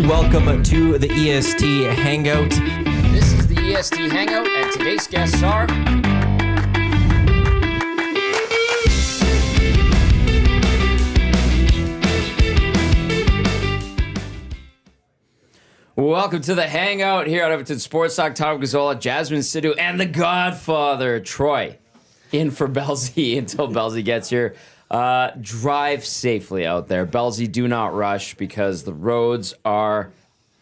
Welcome to the EST Hangout. This is the EST Hangout, and today's guests are... Welcome to the Hangout here at Edmonton Sports Talk. Tom Gazzola, Jasmine Sidhu, and the Godfather, Troy, in for Belzy until Belzy gets here. Drive safely out there. Belzy, do not rush because the roads are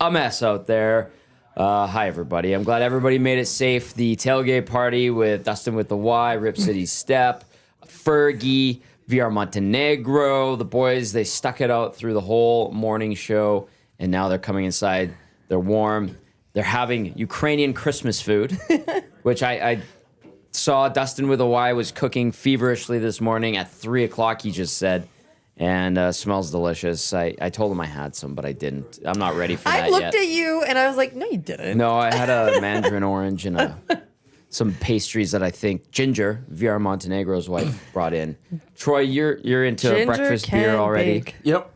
a mess out there. Hi, everybody. I'm glad everybody made it safe. The tailgate party with Dustin with the Y, Rip City Step, Fergie, VR Montenegro. The boys, they stuck it out through the whole morning show, and now they're coming inside. They're warm. They're having Ukrainian Christmas food, which I saw Dustin with a Y was cooking feverishly this morning at 3 o'clock, he just said, and smells delicious. I told him I had some, but I didn't. I'm not ready for that yet. I looked at you, and I was like, no, you didn't. No, I had a mandarin orange and some pastries that I think Ginger, VR Montenegro's wife, brought in. Troy, you're into Ginger breakfast beer already. bake. Yep,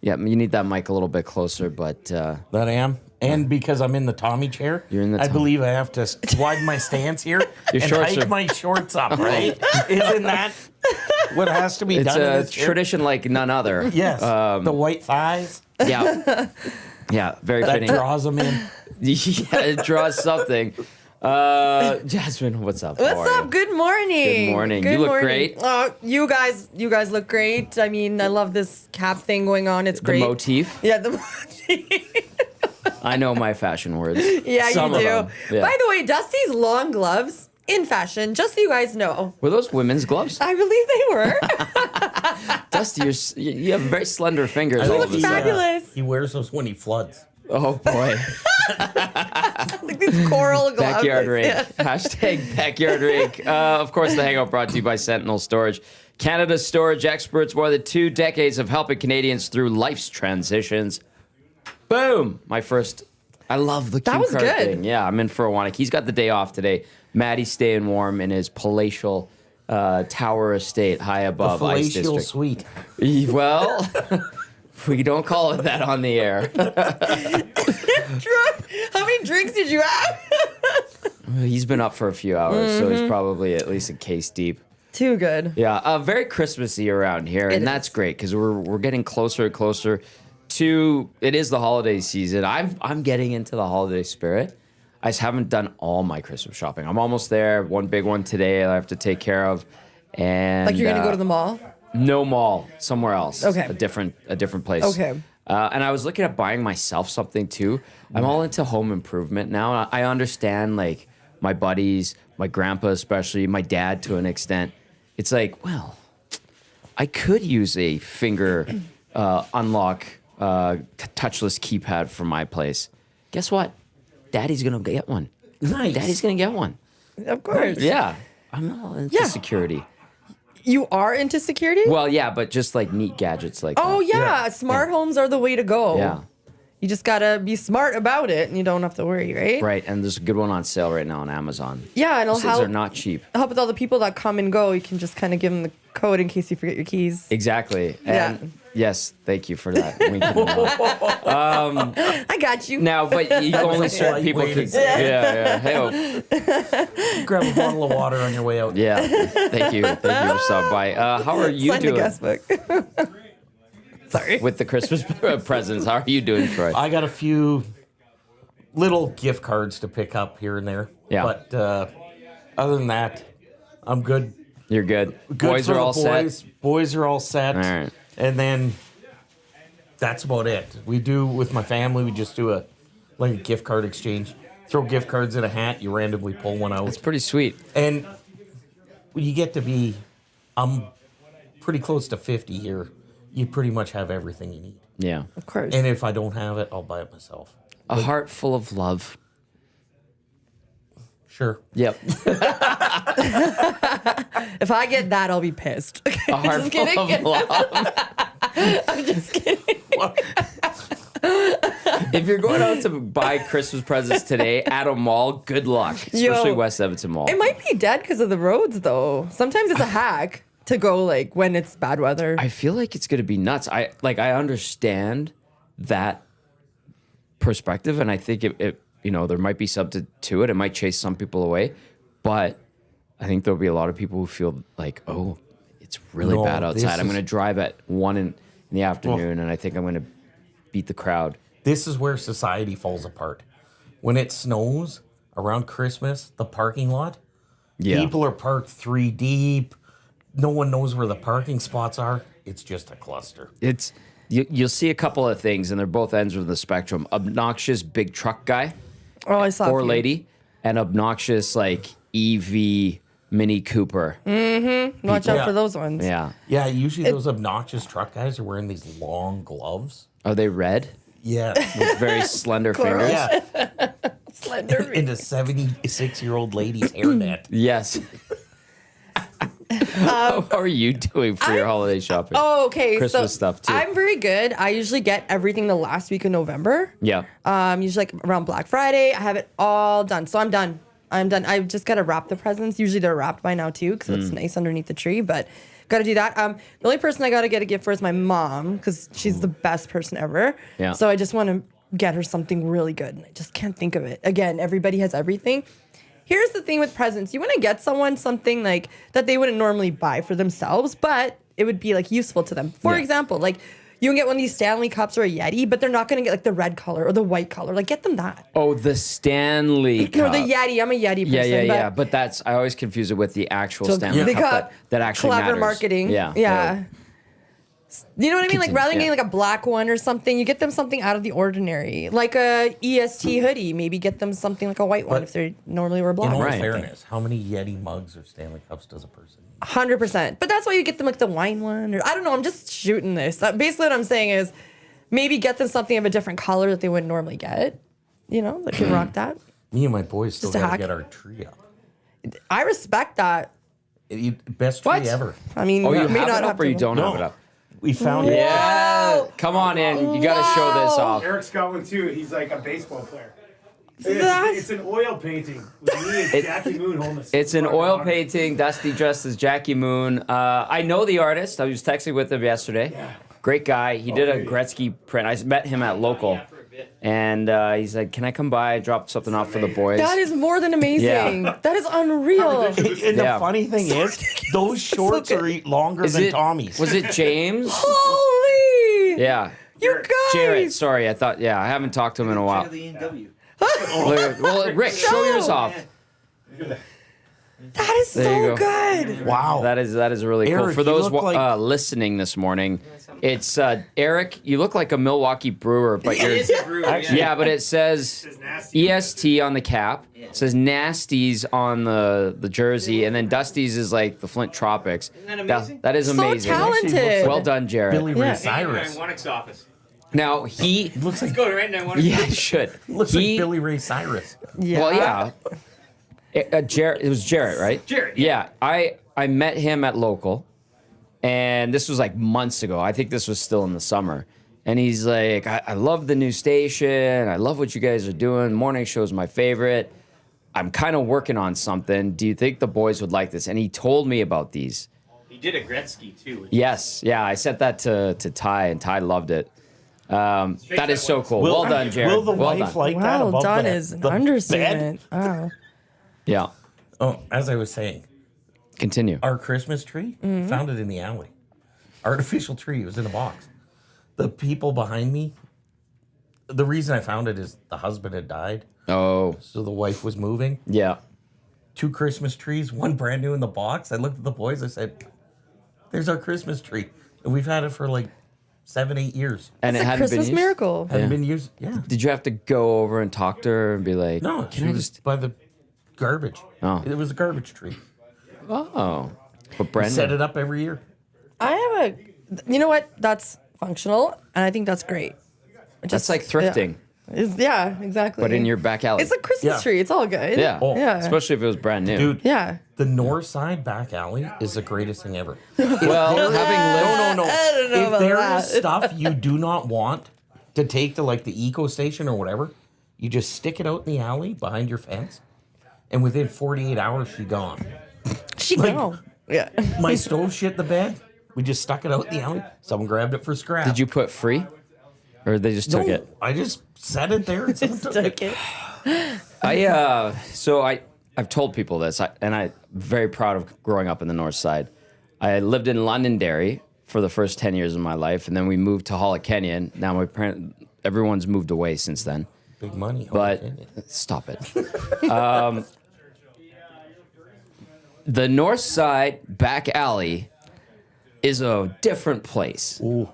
Yeah, you need that mic a little bit closer, but... that I am. And because I'm in the Tommy chair, You're in the I Tommy. believe I have to widen my stance here Your and shorts hike are- my shorts up, right? Isn't that what has to be It's done in a this chair? tradition like none other. Yes, the white thighs, Yeah. Yeah, very that fitting. draws them in. Yeah, it draws something. Jasmine, what's up? How What's are up? you? Good morning. Good morning. You look great. Oh, you guys look great. I mean, I love this cap thing going on. It's The great. motif. Yeah, the motif. I know my fashion words. Yeah, Some you of do. them, yeah. By the way, Dusty's long gloves in fashion, just so you guys know. Were those women's gloves? I believe they were. Dusty, you have very slender fingers. I all think of a look sudden. fabulous. He wears those when he floods. Oh boy. Like these coral gloves. Backyard rake. Yeah. Hashtag backyard rake. Of course, the Hangout brought to you by Sentinel Storage. Canada's storage experts, more than 2 decades of helping Canadians through life's transitions. Boom! My first. I love the cue was card good. thing. Yeah, I'm in for a Wannick. He's got the day off today. Maddie's staying warm in his palatial tower estate high The above Ice palatial District. suite. Well, we don't call it that on the air. How many drinks did you have? He's been up for a few hours, so he's probably at least a case deep. Too good. Yeah, very Christmassy around here, and that's great because we're getting closer and closer to. It is the holiday season. I'm getting into the holiday spirit. I just haven't done all my Christmas shopping. I'm almost there. One big one today I have to take care of, and Like you're gonna go to the mall? no mall, somewhere else. Okay. a different place. Okay. And I was looking at buying myself something too. I'm all into home improvement now. I understand like my buddies, my grandpa especially, my dad to an extent. It's like, well, I could use a finger unlock touchless keypad for my place. Guess what? Daddy's gonna get one. Nice. Daddy's gonna get one. Of course. Yeah. I'm not into Yeah. security. You are into security? Well, yeah, but just like neat gadgets like Oh that. yeah, smart homes are the way to go. Yeah. You just gotta be smart about it, and you don't have to worry, right? Right, and there's a good one on sale right now on Amazon. Yeah, and it'll Those things are help, not cheap. help with all the people that come and go. You can just kind of give them the code in case you forget your keys. Exactly. Yeah. And yes, thank you for that. Wink and a nod. I got you. Now, but you only certain people can. Lightweight. Yeah. Hey, Grab a bottle of water on your way out. yeah. Thank you for stopping by. How are you Sign the doing guest book. Sorry. with the Christmas presents? How are you doing, Troy? I got a few little gift cards to pick up here and there. Yeah. But other than that, I'm good. You're good. Good Boys for are the all boys. set. Boys are all set. All right. And then that's about it. We do with my family. We just do a gift card exchange. Throw gift cards in a hat. You randomly pull one out, It's pretty sweet. and you get to be. I'm pretty close to 50 here. You pretty much have everything you need. Yeah. Of course. And if I don't have it, I'll buy it myself. A heart full of love. Sure. Yep. If I get that, I'll be pissed. A heart Just full kidding. of love. I'm just kidding. If you're going out to buy Christmas presents today at a mall, good luck, especially Yo. West Edmonton Mall. It might be dead because of the roads, though. Sometimes it's a hack to go like when it's bad weather. I feel like it's gonna be nuts. I understand that perspective, and I think it there might be something to it. It might chase some people away, but I think there'll be a lot of people who feel like, oh, it's really No, bad this outside. I'm is- going to drive at 1 in the afternoon, and I think I'm going to beat the crowd. This is where society falls apart. When it snows around Christmas, the parking lot, Yeah. people are parked 3 deep. No one knows where the parking spots are. It's just a cluster. It's you'll see a couple of things, and they're both ends of the spectrum. Obnoxious big truck guy Oh, I saw. a or few. lady, and obnoxious like EV Mini Cooper. Watch out Yeah. for those ones. Yeah. Yeah, usually those obnoxious truck guys are wearing these long gloves. Are they red Yeah. with very slender fingers? Yeah. Slender. In a 76-year-old lady's hairnet. Yes. How are you doing for your holiday shopping? Oh, okay. Christmas so stuff, too. I'm very good. I usually get everything the last week of November. Yeah. Usually like around Black Friday. I have it all done. So I'm done. I just gotta wrap the presents. Usually they're wrapped by now too, because it's nice underneath the tree. But gotta do that. The only person I gotta get a gift for is my mom, because she's the best person ever. Yeah. So I just want to get her something really good, and I just can't think of it. Again, everybody has everything. Here's the thing with presents: you want to get someone something like that they wouldn't normally buy for themselves, but it would be like useful to them. For Yeah. example, like you can get one of these Stanley cups or a Yeti, but they're not gonna get like the red color or the white color. Like get them that. Oh, the Stanley Or Cup. the Yeti. I'm a Yeti person. Yeah, yeah, but yeah. But that's I always confuse it with the actual So Stanley they Cup got that actually clever matters. marketing. Yeah. Yeah. You know what I mean? Like Continue, rather than yeah. getting like a black one or something, you get them something out of the ordinary, like a EST hoodie. Maybe get them something like a white one But if they normally wear In black. all Right. fairness, how many Yeti mugs or Stanley Cups does a person need? 100%. But that's why you get them like the wine one, or I don't know. I'm just shooting this. Basically, what I'm saying is maybe get them something of a different color that they wouldn't normally get. You know, that can rock that. Me and my boys still Just a gotta hack. get our tree up. I respect that. Best tree What? ever. I mean, Oh, you may have not it up or you to- don't have it No. up? We found it. Yeah. Come on in. You got to show this Wow. off. Eric's got one too. He's like a baseball player. That's- It's an oil painting with me and Jackie Moon holding a It's an fucking oil autograph. painting. Dusty dressed as Jackie Moon. I know the artist. I was texting with him yesterday. Great guy. He did a Gretzky print. I met him at local. And he's like, can I come by, drop something off for the boys? That is more than amazing. Yeah. That is unreal. And Yeah. the funny thing is, those shorts are longer Is than it, Tommy's. was it James? Holy! Yeah. You guys! Jared, sorry. I thought, I haven't talked to him in a while. Well, Rick, show yours off. That is There you so good. Wow. That is really cool. Eric, For you those look like- listening this morning, it's Eric. You look like a Milwaukee Brewer, but you're yeah, but it says nasty. EST on the cap. It says Nasties on the jersey, and then Dusty's is like the Flint Tropics. Isn't that amazing? That is So amazing. talented. Well done, Jared. Billy Ray Yeah. Cyrus. Onex office. Now he Looks like Go to right now. yeah should looks he like Billy Ray Cyrus. Yeah. well yeah. Jared, it was Jarrett, right? Jared, Yeah, I met him at local, and this was like months ago. I think this was still in the summer. And he's like, I love the new station. I love what you guys are doing. Morning show is my favorite. I'm kind of working on something. Do you think the boys would like this? And he told me about these. He did a Gretzky too. Yes, yeah, I sent that to Ty, and Ty loved it. That is so cool. Well done, Jared. Will the well wife done. like that Well above done the, is an the understatement. Wow. Yeah, Oh, as I was saying, continue. our Christmas tree, found it in the alley. Artificial tree. It was in a box. The people behind me, the reason I found it is the husband had died, Oh, so the wife was moving. yeah. 2 Christmas trees, one brand new in the box. I looked at the boys. I said, "There's our Christmas tree," and we've had it for like 7-8 years. And It's it a hadn't Christmas been used? miracle. Hadn't been used. Yeah. Did you have to go over and talk to her and be like, No, can I just? by the garbage. Oh. It was a garbage tree. Oh, but We Brendan. set it up every year. I have you know what? That's functional, and I think that's great. That's like thrifting, Yeah, exactly. but in your back alley. It's a Christmas Yeah. tree. It's all good. yeah. Oh. Yeah. Especially if it was brand new. Dude, Yeah. the north side back alley is the greatest thing ever. Well, having lived. No. I don't know If about there that. is stuff you do not want to take to like the eco station or whatever, you just stick it out in the alley behind your fence, and within 48 hours, she's gone. She Like- know. Yeah. My stove shit the bed. We just stuck it out in the alley. Someone grabbed it for scrap. Did you put free? Or they just took No, it? I just set it there and someone took it. I've told people this, and I'm very proud of growing up in the North Side. I lived in Londonderry for the first 10 years of my life, and then we moved to Hollick Kenyon. Now everyone's moved away since then. Big money. But stop it. The North Side back alley is a different place. Ooh.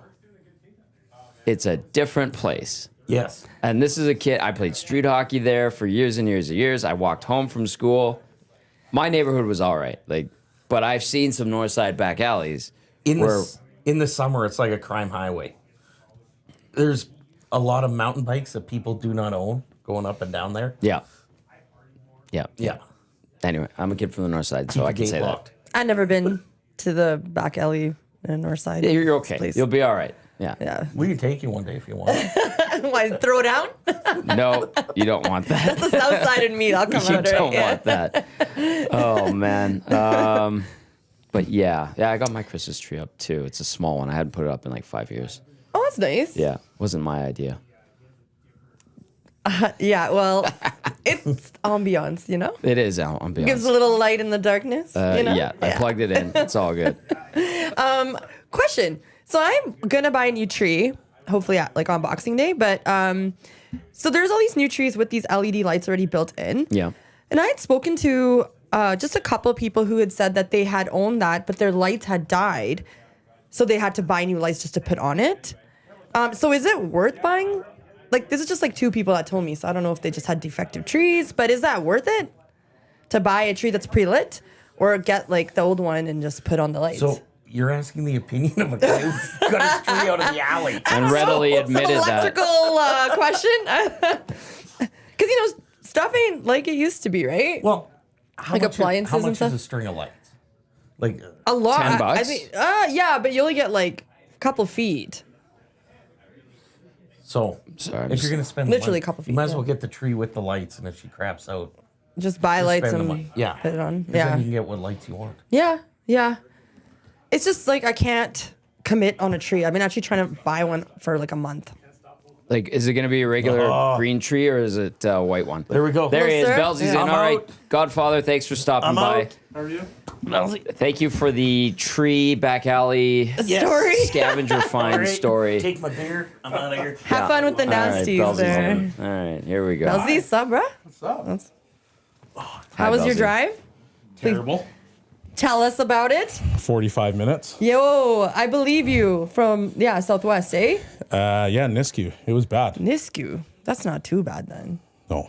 It's a different place. Yes. And this is a kid, I played street hockey there for years and years and years. I walked home from school. My neighborhood was all right. But I've seen some North Side back alleys In where the summer, it's like a crime highway. There's a lot of mountain bikes that people do not own going up and down there. Yeah. Yeah. Anyway, I'm a kid from the North Side, so I can Gate say locked. I've never been to the back alley in the north side. that. Yeah, you're okay. Please. You'll be all right. Yeah. Yeah. We can take you one day if you want. Why, throw down? No, you don't want that. The south side in me, I'll come You out. don't Right? want that. Oh man. But yeah, I got my Christmas tree up too. It's a small one. I hadn't put it up in like 5 years. Oh, that's nice. Yeah, wasn't my idea. Yeah, well, it's ambiance, you know? It is. I'm being Gives honest. a little light in the darkness, you know? Yeah, I plugged it in. It's all good. Question. So I'm gonna buy a new tree, hopefully like on Boxing Day. But so there's all these new trees with these LED lights already built in. Yeah. And I had spoken to just a couple of people who had said that they had owned that, but their lights had died, so they had to buy new lights just to put on it. So is it worth buying? Like, this is just like two people that told me, so I don't know if they just had defective trees, but is that worth it to buy a tree that's pre-lit or get like the old one and just put on the lights? So you're asking the opinion of a guy who got his tree out of the alley. And readily It's an admitted that. electrical question. Because, you know, stuff ain't like it used to be, right? Well, how Like much appliances how and much stuff? is a string of lights? Like, A lot. $10? I think, yeah, but you only get like a couple feet. so Sorry, I'm if you're just- gonna spend Literally money, a couple feet, you might as yeah. well get the tree with the lights, and if she craps out, Just buy lights spend the and money. Yeah. put it on. 'cause Yeah. then you can get what lights you want. Yeah. It's just like I can't commit on a tree. I've been actually trying to buy one for like a month. Like, is it going to be a regular green tree or is it a white one? There we go. There he is. Sir? Bellsy's in. I'm All right. out. Godfather, thanks for stopping I'm by. out. How are you? Thank you for the tree back alley Yes. Story. scavenger find All right, story. Take my beer. I'm out of here. Have fun with the All right, nasties Bellsy's there. in. All right, here we go. Belzy, sup, bruh? What's up? How was your Belzy. drive? Terrible. Tell us about it. 45 minutes. Yo, I believe you from, Southwest, eh? Yeah, Nisku. It was bad. Nisku. That's not too bad then. No,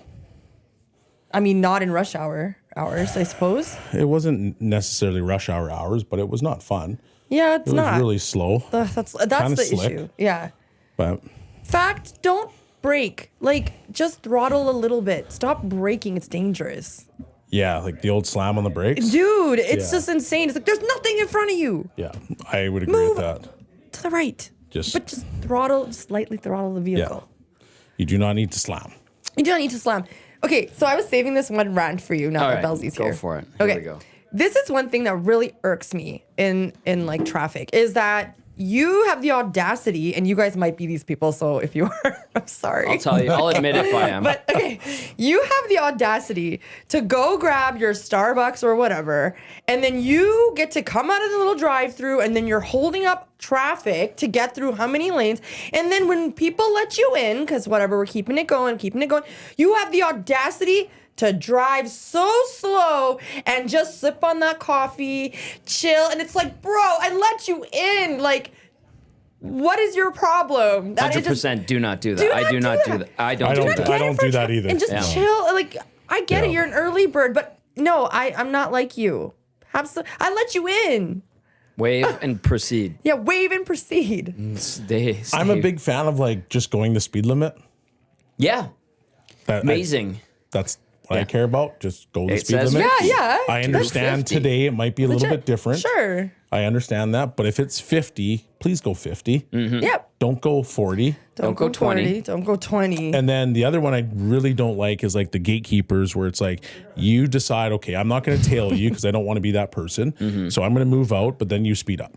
I mean, not in rush hours, I suppose. it wasn't necessarily rush hour hours, but it was not fun. Yeah, it's It was not. really slow, That's kinda the slick. issue. Yeah. but Fact, don't brake. Like, just throttle a little bit. Stop braking. It's dangerous. yeah, like the old slam on the brakes. Dude, it's Yeah. just insane. It's like, there's nothing in front of you. Yeah, I would agree Move. with that. To the right. Just- But just slightly throttle the vehicle. You do not need to slam. You don't need to slam. Okay, so I was saving this one rant for you now All that right, Belzy's go here. for it. Here Okay. we go. This is one thing that really irks me in like traffic is that you have the audacity, and you guys might be these people, so if you are, I'm sorry. I'll tell you. I'll admit if I am. But okay, you have the audacity to go grab your Starbucks or whatever, and then you get to come out of the little drive-through, and then you're holding up traffic to get through how many lanes, and then when people let you in, because whatever, we're keeping it going, you have the audacity to drive so slow and just sip on that coffee, chill, and it's like, bro, I let you in, like. What is your problem? That is just- 100% do not do that. Do I not do do not do that. that. I don't I do don't- that. I Get in don't for do a that trip either. And just Yeah. chill. Like, I get it. Yeah. You're an early bird, but no, I'm not like you. I let you in. Wave and proceed. Yeah, wave and proceed. Stay. I'm a big fan of like just going the speed limit. Yeah. That, Amazing. That's what Yeah. I care about. Just go the It speed says limit. 50. Yeah. I understand 50. today it might be a little Legit. bit different. Sure. I understand that, but if it's 50, please go 50. Yep. Don't go 40. Don't go go 20. 20. Don't go 20. And then the other one I really don't like is like the gatekeepers where it's like you decide, okay, I'm not going to tail you because I don't want to be that person. So I'm going to move out, but then you speed up.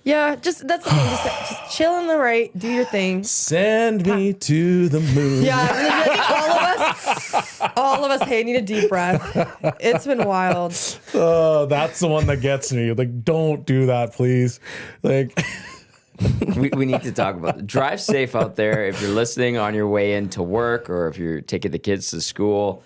Yeah, just that's the thing. Just chill on the right, do your thing. Send me to the moon. Yeah, I think all of us, hey, need a deep breath. It's been wild. That's the one that gets me. Like, don't do that, please. Like, we need to talk about it. Drive safe out there. If you're listening on your way into work or if you're taking the kids to school,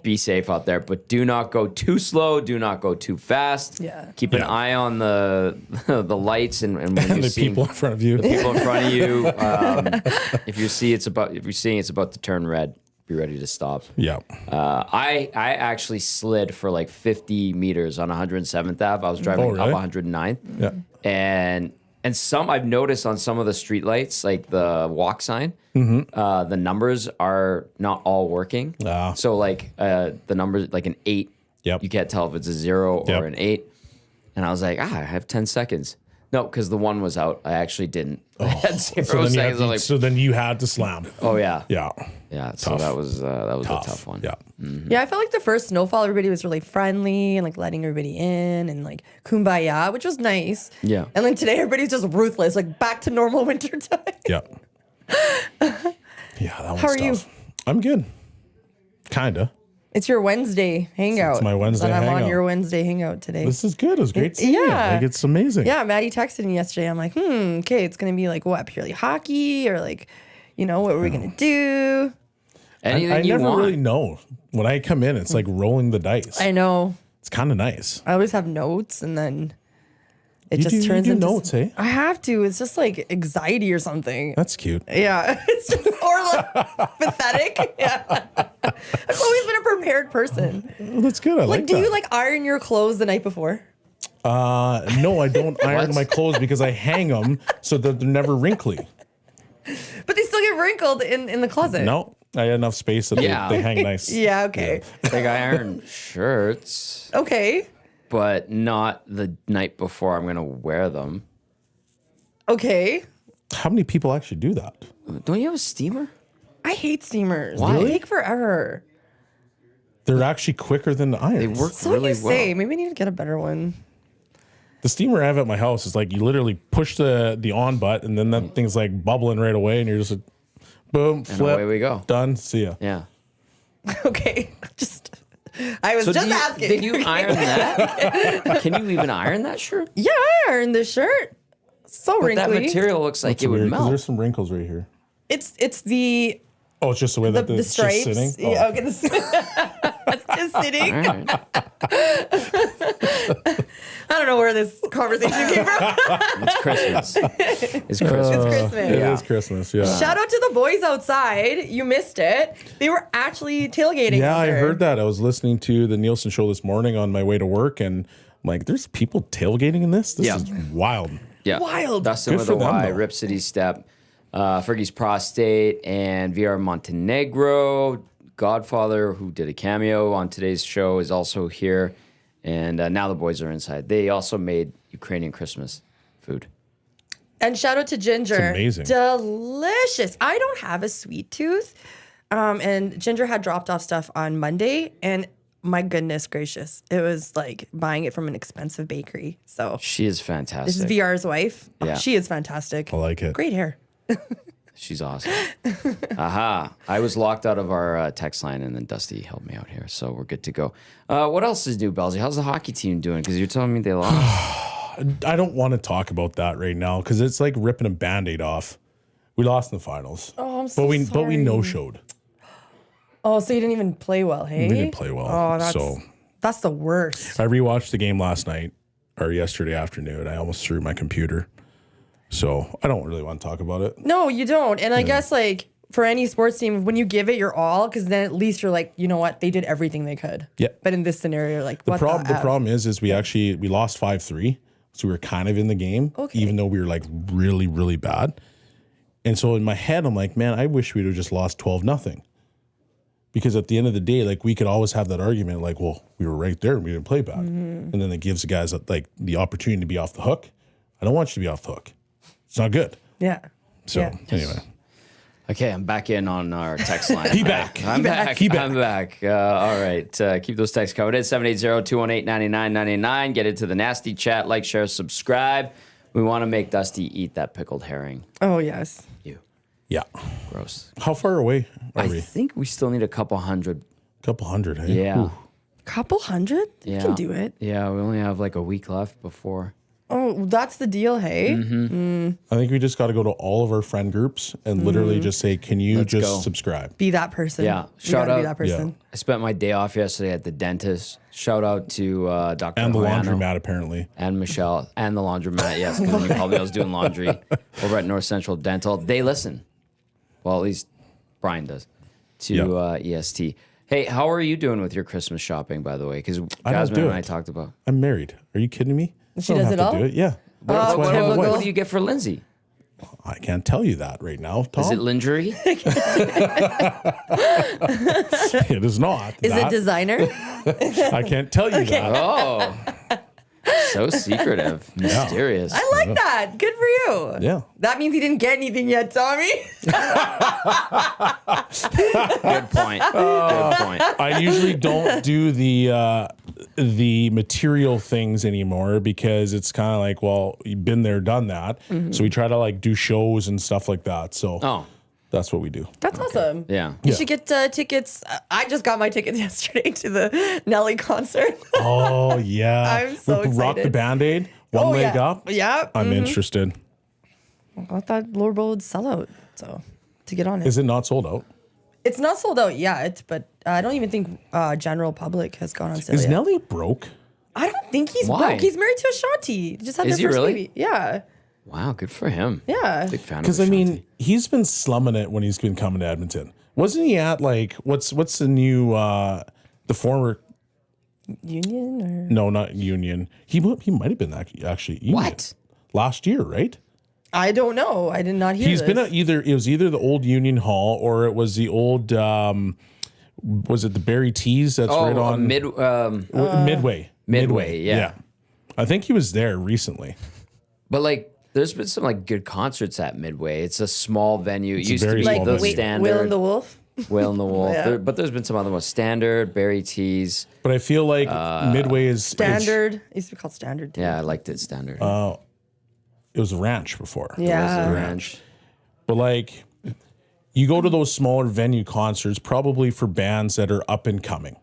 be safe out there. But do not go too slow. Do not go too fast. Yeah. Keep an eye on the the lights and when and you the see people in front of you. people in front of you. If you're seeing it's about to turn red, be ready to stop. Yeah. I actually slid for like 50 meters on 107th Ave. I was driving really? up 109th. Yeah. And some I've noticed on some of the street lights, like the walk sign, the numbers are not all working. Ah. So like the numbers, like an 8, Yep. you can't tell if it's a 0 Yep. or an 8. And I was like, I have 10 seconds. No, because the one was out. I actually didn't. I had 0 So then, seconds. I'm like, so then you had to slam. oh yeah, Yeah. yeah. So Tough. that was a tough one. Yeah. Yeah, I felt like the first snowfall, everybody was really friendly and like letting everybody in and like kumbaya, which was nice. Yeah. And then today, everybody's just ruthless, like back to normal winter time. Yeah. Yeah. That one's How are you? tough. I'm good. Kinda. It's your Wednesday hangout. It's my Wednesday and I'm on hangout. your Wednesday hangout today. This is good. It was great seeing you. Yeah. Like, it's amazing. Yeah, Maddie texted me yesterday. I'm like, okay, it's gonna be like what, purely hockey or like, what are we gonna do? Anything I you never want. really know. When I come in, it's like rolling the dice. I know. It's kind of nice. I always have notes, and then it You just do- turns you do into notes, eh? I have to. It's just like anxiety or something. That's cute. Yeah, it's just or like pathetic. Yeah, I've always been a prepared person. Well, that's good. I like Do that. you like iron your clothes the night before? No, I don't iron What? my clothes because I hang them so that they're never wrinkly. But they still get wrinkled in the closet. No, I had enough space that Yeah. they hang nice. Yeah. Okay. Like I iron shirts, Okay. but not the night before I'm gonna wear them. Okay. How many people actually do that? Don't you have a steamer? I hate steamers. Why? They take forever. They're actually quicker than the irons. They work So really you say. well. Maybe I need to get a better one. The steamer I have at my house is like you literally push the on button and then that thing's like bubbling right away and you're just like, boom, flip, away we go. done, see ya. Yeah. Okay. I was just asking. Did you iron that? Can you even iron that shirt? Yeah, I ironed the shirt. So But wrinkly. that material looks like It's it would weird 'cause melt. there's some wrinkles right here. It's the Oh, it's just the way that the it's stripes. just sitting. Oh. Yeah, okay, just sitting. All right. I don't know where this conversation came from. It's Christmas. It's Christmas. It's Christmas. It Yeah. is Christmas, yeah. Shout out to the boys outside. You missed it. They were actually tailgating. Yeah, out I there. heard that. I was listening to the Nielsen show this morning on my way to work, and I'm like, there's people tailgating in this? This Yeah. is wild. Yeah. Wild. Dustin Good with for a them, Y, though. Rip City Step, Fergie's Prostate, and VR Montenegro. Godfather, who did a cameo on today's show, is also here. And now the boys are inside. They also made Ukrainian Christmas food. And shout out to Ginger. It's amazing. Delicious. I don't have a sweet tooth. And Ginger had dropped off stuff on Monday. And my goodness gracious, it was like buying it from an expensive bakery. So She is this fantastic. is VR's wife. Oh, Yeah. she is fantastic. I like it. Great hair. She's awesome. Aha. I was locked out of our text line, and then Dusty helped me out here. So we're good to go. What else is new, Belzy? How's the hockey team doing? Because you're telling me they lost. I don't want to talk about that right now because it's like ripping a Band-Aid off. We lost in the finals. Oh, I'm so but we sorry. no-showed. Oh, so you didn't even play well, hey? We didn't play well. Oh, that's the worst. I rewatched the game last night or yesterday afternoon. I almost threw my computer. So I don't really want to talk about it. No, you don't. And I guess like for any sports team, when you give it your all, because then at least you're like, you know what, they did everything they could. Yeah. But in this scenario, like The what problem the F? is we lost 5-3. So we were kind of in the game, Okay. even though we were like really, really bad. And so in my head, I'm like, man, I wish we'd have just lost 12-0. Because at the end of the day, like we could always have that argument, like, well, we were right there and we didn't play bad. Mm-hmm. And then it gives the guys like the opportunity to be off the hook. I don't want you to be off the hook. It's not good. Yeah. So Yeah. anyway, Okay, I'm back in on our text line. He back. I'm back. He back. I'm back. All right. Keep those texts coming in. 780-218-9999. Get into the nasty chat. Like, share, subscribe. We want to make Dusty eat that pickled herring. Oh yes. Ew, Yeah. gross. How far away are I we? think we still need a couple hundred. Couple hundred, hey? Yeah. Ooh. Couple hundred? You Yeah. can do it. Yeah, we only have like a week left before. Oh, that's the deal, hey? Mm-hmm. I think we just got to go to all of our friend groups and literally just say, can you Let's just go. subscribe? Be that person. Yeah. You Shout gotta out. Be that person. Yeah. I spent my day off yesterday at the dentist. Shout out to Dr. And the Hoyano laundromat, apparently. and Michelle and the laundromat. Yes, because when you called me, I was doing laundry over at North Central Dental. They listen. Well, at least Brian does to EST. Hey, how are you doing with your Christmas shopping, by the way? Because I don't Jasmine do and I it. talked about. I'm married. Are you kidding me? She I don't does have it to all? do it. Yeah. What, That's why I have a wife. what do you get for Lindsay? I can't tell you that right now, Tom. Is it lingerie? It is not. Is it that. designer? I can't tell you that. Oh, so secretive, mysterious. I like that. Good for you. Yeah. That means he didn't get anything yet, Tommy. Good point. Good point. I usually don't do the material things anymore because it's kind of like, well, you've been there, done that. So we try to like do shows and stuff like that. So Oh, that's what we do. That's awesome. yeah. You should get tickets. I just got my tickets yesterday to the Nelly concert. Oh yeah. I'm so Rock the excited. Band-Aid, one Oh, leg yeah. up. Yeah. I'm interested. I thought Lord Bowl would sell out. So to get on it. Is it not sold out? It's not sold out yet, but I don't even think general public has gone on sale Is yet. Nelly broke? I don't think he's Why? broke. He's married to Ashanti. He just had Is he their first really? baby. Yeah. Wow, good for him. Yeah. Big fan of Because I Ashanti. mean, he's been slumming it when he's been coming to Edmonton. Wasn't he at like what's the new the former Union or no not Union? He might have been actually Union. What? Last year, right? I don't know. I did not hear He's this. been at it was either the old Union Hall or it was the old was it the Barry Tees that's right on Midway. Midway, yeah. I think he was there recently. But like, there's been some like good concerts at Midway. It's a small venue. It a used to very be small the venue. standard. Will and the Wolf. Whale and the Wolf. Yeah. But there's been some other ones. Standard, Barry Tees. But I feel like Midway is Standard. It used to be called Standard too. Yeah, I liked it. Standard. It was Ranch before. Yeah. Ranch. But like, you go to those smaller venue concerts probably for bands that are up and coming,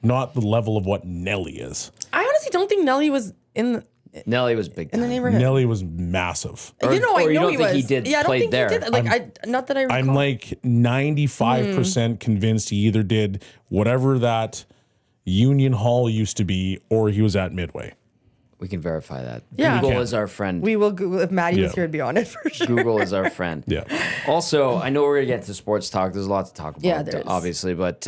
not the level of what Nelly is. I honestly don't think Nelly was in Nelly was big the time. neighborhood. Nelly was massive. Or- you know, I or you know don't he think was. he did Yeah, I don't play think there? he did. Like, not that I recall. I'm like 95% convinced he either did whatever that Union Hall used to be or he was at Midway. We can verify that. Yeah. Google Yeah. is our friend. we will Google if Maddie was Yeah. here to be on it for sure. Google is our friend. Yeah. Also, I know we're gonna get to sports talk. There's a lot to talk about, Yeah, there is. obviously, but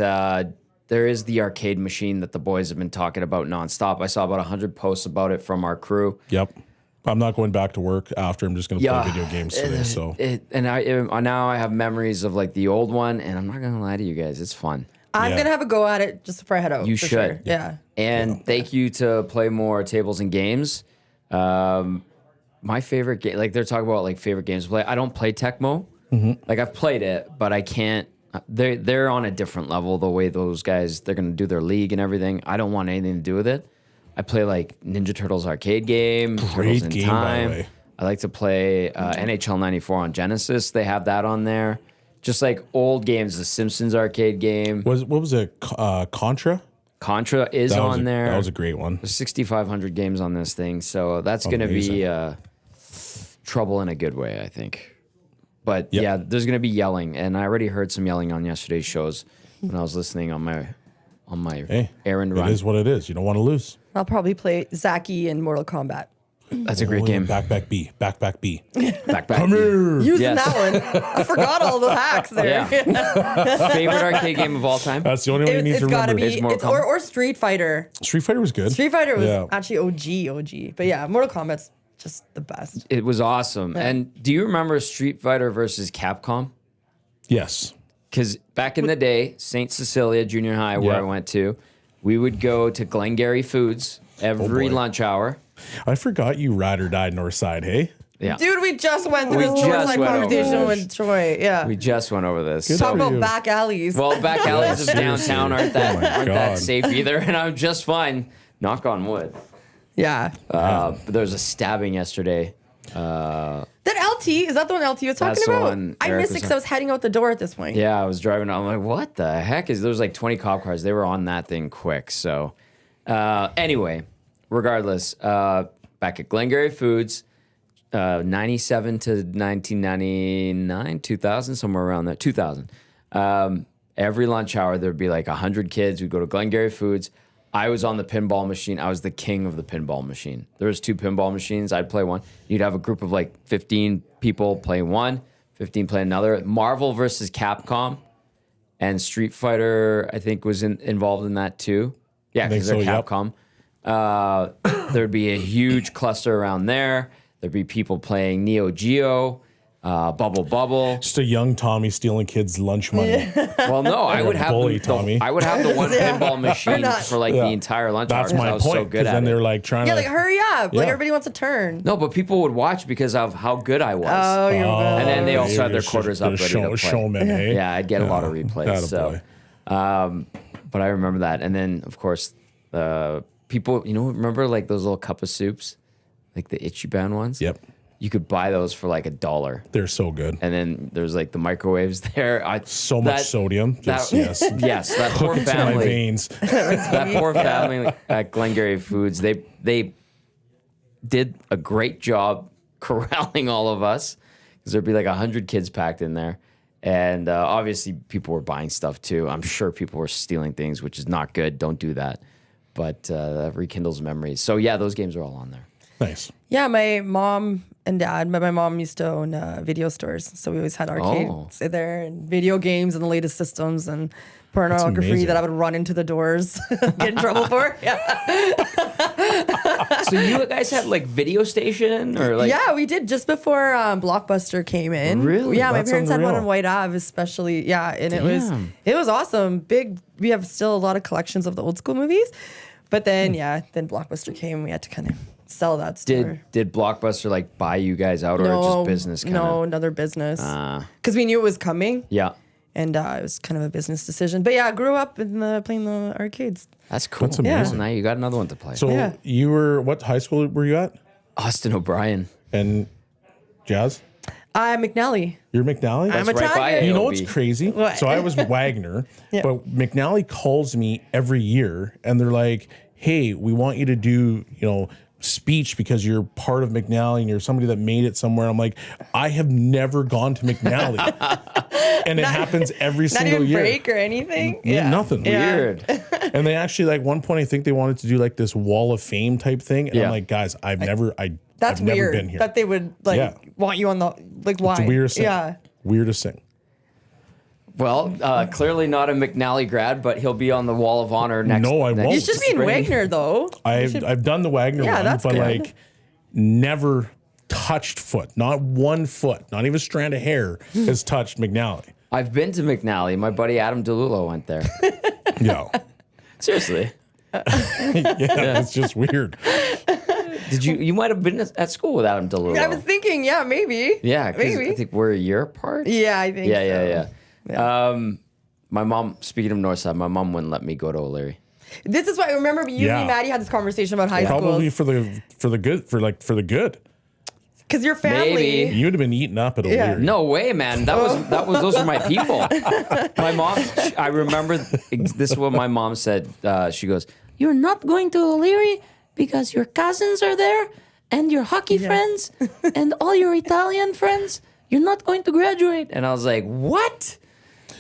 there is the arcade machine that the boys have been talking about nonstop. I saw about 100 posts about it from our crew. Yep. I'm not going back to work after. I'm just going to Yeah. play video games today. So And now I have memories of like the old one, and I'm not gonna lie to you guys, it's fun. I'm Yeah. gonna have a go at it just before I head out. You for should. Sure. Yeah. And thank you to Play More Tables and Games. My favorite game, like they're talking about like favorite games to play. I don't play Tecmo. Like I've played it, but I can't. They're on a different level. The way those guys, they're gonna do their league and everything. I don't want anything to do with it. I play like Ninja Turtles arcade game, Turtles in game, by the Time. way. I like to play NHL 94 on Genesis. They have that on there. Just like old games, the Simpsons arcade game. what was it? Contra? Contra is That was on there. That was a great one. There's 6,500 games on this thing, so that's going to be trouble in a good way, I think. But Yep. yeah, there's going to be yelling, and I already heard some yelling on yesterday's shows when I was listening on my Hey, errand it run. is what it is. You don't want to lose. I'll probably play Zaki in Mortal Kombat. That's a great Oh, game. Back B. Back. Come here. Using Yes. that one. I forgot all the hacks there. Yeah. Favorite arcade game of all time? That's the only one you need It's to gotta remember. be, Is Mortal Kombat. or Street Fighter. Street Fighter was good. Street Fighter was Yeah. actually OG. But yeah, Mortal Kombat's just the best. It was awesome. And do you remember Street Fighter versus Capcom? Yes. Because back in the day, St. Cecilia Junior High, where Yeah. I went to, we would go to Glengarry Foods every boy. lunch hour. I forgot you ride or died north side, hey? Yeah. Dude, we just went through We this just sports went over conversation this. with Troy. Yeah. We just went over this. Good Talk for about you. back alleys. Well, back alleys of Seriously. downtown aren't that Oh my aren't that God. safe either, and I'm just fine. Knock on wood. Yeah. But there was a stabbing yesterday. That LT, is that the one LT was talking That's the about? one I Eric missed it was because I was heading out the door at this point. Yeah, I was driving. I'm like, what the heck is? There was like 20 cop cars. They were on that thing quick. So, anyway, regardless, back at Glengarry Foods, 97 to 1999, 2000, somewhere around there, 2000. Every lunch hour there'd be like 100 kids. We'd go to Glengarry Foods. I was on the pinball machine. I was the king of the pinball machine. There was 2 pinball machines. I'd play one. You'd have a group of like 15 people play one, 15 play another. Marvel versus Capcom and Street Fighter, I think, was involved in that too. Yeah, because they're yep. Capcom. There'd be a huge cluster around there. There'd be people playing Neo Geo, Bubble Bubble. Just a young Tommy stealing kids' lunch money. Well, no, I would have bully, Tommy. I would have the one pinball machine not. for like the entire lunch hour. That's 'cause I my was so point. good Because at then it. they're like trying Yeah, to like hurry up. Like Yeah. everybody wants a turn. No, but people would watch because of how good I was. Oh, you're And then they also you're had their just- quarters up you're ready to play. showman, hey? Yeah, I'd get a lot of replays. Attaboy. So, but I remember that. And then, of course, people, remember like those little cup of soups, like the Itchy Band ones? Yep. You could buy those for like $1. They're so good. And then there's like the microwaves there. So much sodium. Just, yes. Yes, that poor To my family. veins. That poor family at Glengarry Foods, they did a great job corralling all of us because there'd be like 100 kids packed in there. And obviously people were buying stuff too. I'm sure people were stealing things, which is not good. Don't do that. But that rekindles memories. So yeah, those games are all on there. Nice. Yeah, my mom and dad, but my mom used to own video stores. So we always had arcades there and video games and the latest systems and pornography amazing. that I would run into the doors, get in trouble for. Yeah. So you guys had like video station or like? Yeah, we did just before Blockbuster came in. Really? Yeah, my That's parents had one unreal. on White Ave, especially. Yeah, and Damn. it was awesome. Big. We have still a lot of collections of the old school movies, but then then Blockbuster came. We had to kind of sell that store. Did Blockbuster like buy you guys out or just business kind No, of? another business. Because we knew it was coming, Yeah. and it was kind of a business decision. But yeah, I grew up in playing the arcades. That's cool. That's amazing. Well, now you got another one to play. So Yeah. you were, what high school were you at? Austin O'Brien. And Jazz? McNally. You're McNally? I'm Right by Italian. You know AOB. what's crazy? What? So I was Wagner, Yeah. but McNally calls me every year and they're like, hey, we want you to do, speech because you're part of McNally and you're somebody that made it somewhere. I'm like, I have never gone to McNally. And it happens every Not single even year. break or anything. Nothing. Yeah. Weird. And they actually, like, one point, I think they wanted to do like this wall of fame type thing. And Yeah. I'm like, guys, I've never That's never weird been here. that they would Yeah. want you on the why? It's the weirdest thing. Yeah. Weirdest thing. Well, clearly not a McNally grad, but he'll be on the Wall of Honor next. No, I next won't. You should be in spring. Wagner though. I've done the Wagner Yeah, one, that's but good. like never touched foot. Not one foot. Not even a strand of hair has touched McNally. I've been to McNally. My buddy Adam DeLulo went there. Yeah. Seriously. Yeah, it's just weird. Did you? You might have been at school with Adam DeLulo. I was thinking, yeah, maybe. Yeah, because maybe. I think we're a year apart. Yeah, I think. Yeah. so. My mom. Speaking of Northside, my mom wouldn't let me go to O'Leary. This is why I remember you Yeah. and Maddie had this conversation about high Probably schools for the good. because your family. Maybe. You'd have been eaten up at Yeah. O'Leary. No way, man. Those were my people. My mom, I remember this is what my mom said. She goes, "You're not going to O'Leary because your cousins are there and your hockey friends and all your Italian friends. You're not going to graduate." And I was like, "What?"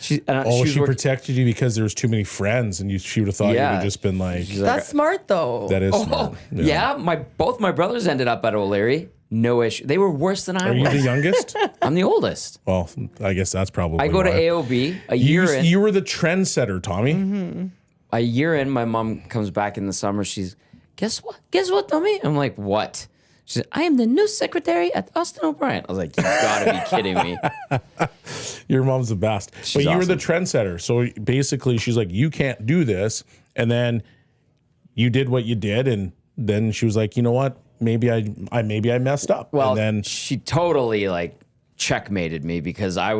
She Protected you because there was too many friends, and she would have thought you would Yeah. have just been like, That's smart though. that is Oh, smart. yeah. Both my brothers ended up at O'Leary. No issue. They were worse than I Are you was. the youngest? I'm the oldest. Well, I guess that's probably I go to why. AOB a You, year in. you were the trendsetter, Tommy. Mm-hmm. A year in, my mom comes back in the summer. She's, guess what? Guess what, Tommy? I'm like, what? She said, I am the new secretary at Austin O'Brien. I was like, you gotta be kidding me. Your mom's the best. But you were the awesome. trendsetter. So basically, she's like, you can't do this. And then you did what you did. And then she was like, you know what? Maybe I messed up. Well, and then she totally like checkmated me because I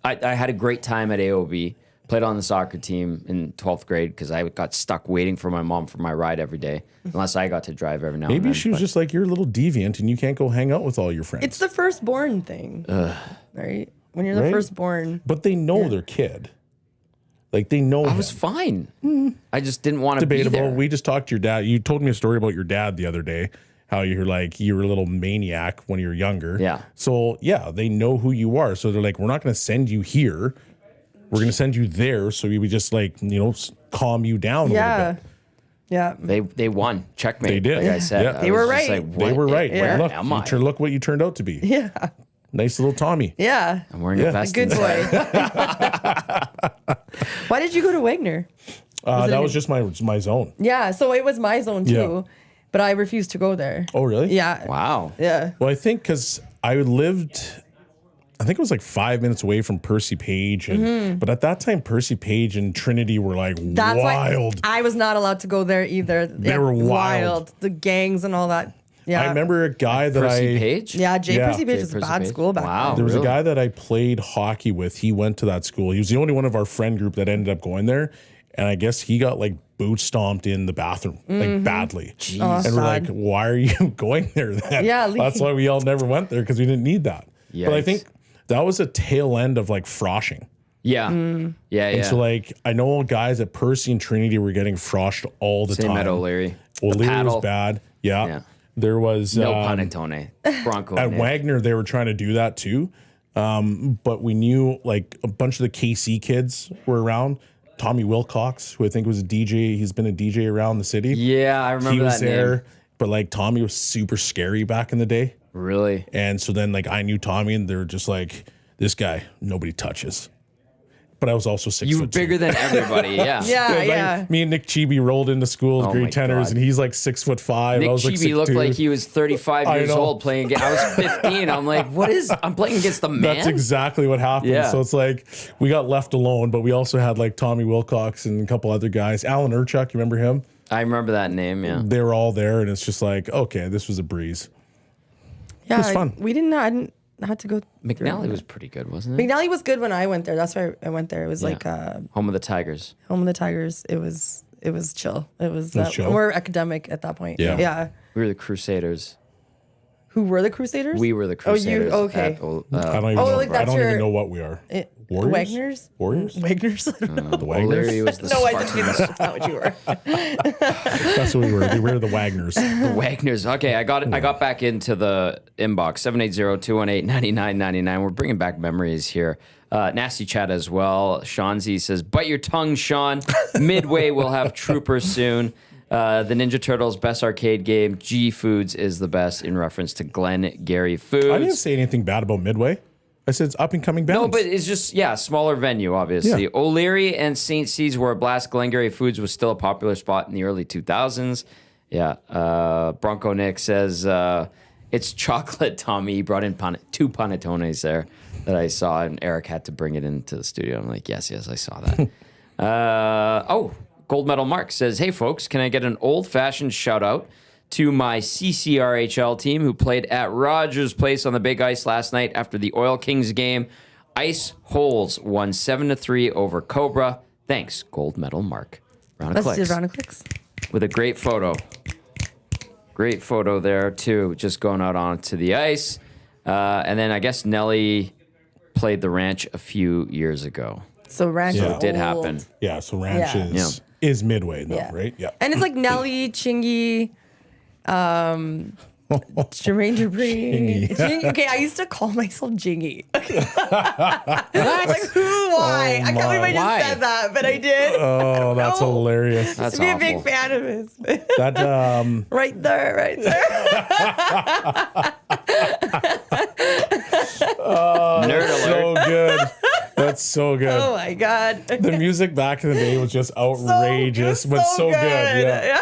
had a great time at AOB, Played on the soccer team in 12th grade because I got stuck waiting for my mom for my ride every day, unless I got to drive every now and then. Maybe she was just like, you're a little deviant and you can't go hang out with all your friends. It's the firstborn thing, right? When you're the Right? firstborn. But they know their kid. Like they know I him. was fine. I just didn't want to be Debatable. there. We just talked to your dad. You told me a story about your dad the other day. How you were a little maniac when you were younger. Yeah. So yeah, they know who you are. So they're like, we're not going to send you here. We're going to send you there. So we would just calm you down a little bit. Yeah. They won. Checkmate. They did. Like I said. Yeah. I They was were just right. like, They what were right. Yeah. Look, am I? look what you turned out to be. Yeah. Nice little Tommy. Yeah. I'm wearing a vest. Good inside. boy. Why did you go to Wagner? That was just my zone. Yeah. So it was my zone too, Yeah. but I refused to go there. Oh, really? Yeah. Wow. Yeah. Well, I think because I think it was like 5 minutes away from Percy Page. But at that time, Percy Page and Trinity were like That's wild. why I was not allowed to go there either. They were wild. The gangs and all that. Yeah. I remember a guy that Percy Page? Yeah, Jay Yeah. Percy Page Jay was a Percy bad Page. school back Wow. then. There was Really? a guy that I played hockey with. He went to that school. He was the only one of our friend group that ended up going there. And I guess he got like boot stomped in the bathroom, like badly. Oh, And we're like, sad. why are you going there then? Yeah, That's why we all never went there because we didn't need that. But I Yikes. think that was a tail end of like froshing. Yeah. Yeah. And so like I know guys at Percy and Trinity were getting froshed all the Same time. at O'Leary. O'Leary Paddle. was bad. Yeah. Yeah. There was No panettone. Bronco. at Nick. Wagner, they were trying to do that too. But we knew like a bunch of the KC kids were around. Tommy Wilcox, who I think was a DJ, he's been a DJ around the city. Yeah, I remember he was that there. name. But like Tommy was super scary back in the day. Really? And so then like I knew Tommy and they were just like, this guy, nobody touches. But I was also 6 You were foot bigger than everybody. Yeah. Yeah, Like, yeah. me and Nick Chibi rolled into school as Oh my grade tenors, God. and he's like 6'5". Nick I was like Chibi looked 6'2". like he was 35 I years know. old playing again. I was 15. I'm like, I'm playing against the man? That's exactly what happened. Yeah. So it's like we got left alone, but we also had like Tommy Wilcox and a couple other guys. Alan Urchuk, you remember him? I remember that name, yeah. They were all there, and it's just like, okay, this was a breeze. Yeah, was fun. We didn't know. I didn't have to go. McNally was pretty good, wasn't it? McNally was good when I went there. That's why I went there. It was like Home of the Tigers. Home of the Tigers. It was chill. It was chill? more academic at that point. Yeah. Yeah. We were the Crusaders. Who were the Crusaders? We were the Oh, you Crusaders. okay? at, I don't even Oh, know. like I that's don't even your- know what we are. Warriors? Wagners? Warriors? Wagners? I don't know. The Wagners? O'Leary was the No, I just Spartans. that's not what you were. That's what we were. We were the Wagners. The Wagners. Okay, I got back into the inbox, 780-218-9999. We're bringing back memories here. Nasty chat as well. Shanzi says, bite your tongue, Sean. Midway will have Trooper soon. The Ninja Turtles best arcade game, G Foods is the best, in reference to Glenn Gary Foods. I didn't say anything bad about Midway. I said it's up and coming bands. No, but it's just, smaller venue, obviously. Yeah. O'Leary and St. C's were a blast. Glengarry Foods was still a popular spot in the early 2000s. Yeah. Bronco Nick says, it's chocolate, Tommy. He brought in 2 panettones there that I saw, and Eric had to bring it into the studio. I'm like, yes, I saw that. Gold Medal Mark says, hey, folks, can I get an old-fashioned shout-out to my CCRHL team who played at Rogers Place on the Big Ice last night after the Oil Kings game? Ice Holes won 7-3 over Cobra. Thanks, Gold Medal Mark. Round of Let's do clicks. a round of clicks. With a great photo. Great photo there, too, just going out onto the ice. And then I guess Nelly played the ranch a few years ago. So Ranch Yeah. is It did old. happen. yeah, so Ranch Yeah. is Midway, though, Yeah. right? Yeah. And it's like Nelly, Chingy, Jermaine Dupri. Jingy. Okay, I used to call myself Jingy. Like, who? Why? I can't believe I just Why? said that, but I did. Oh, that's No. hilarious. That's to be a big awful. fan of his. That Right there, right there. Nerd alert. so good. That's so good. Oh my God. The music back in the day was just outrageous, but so good.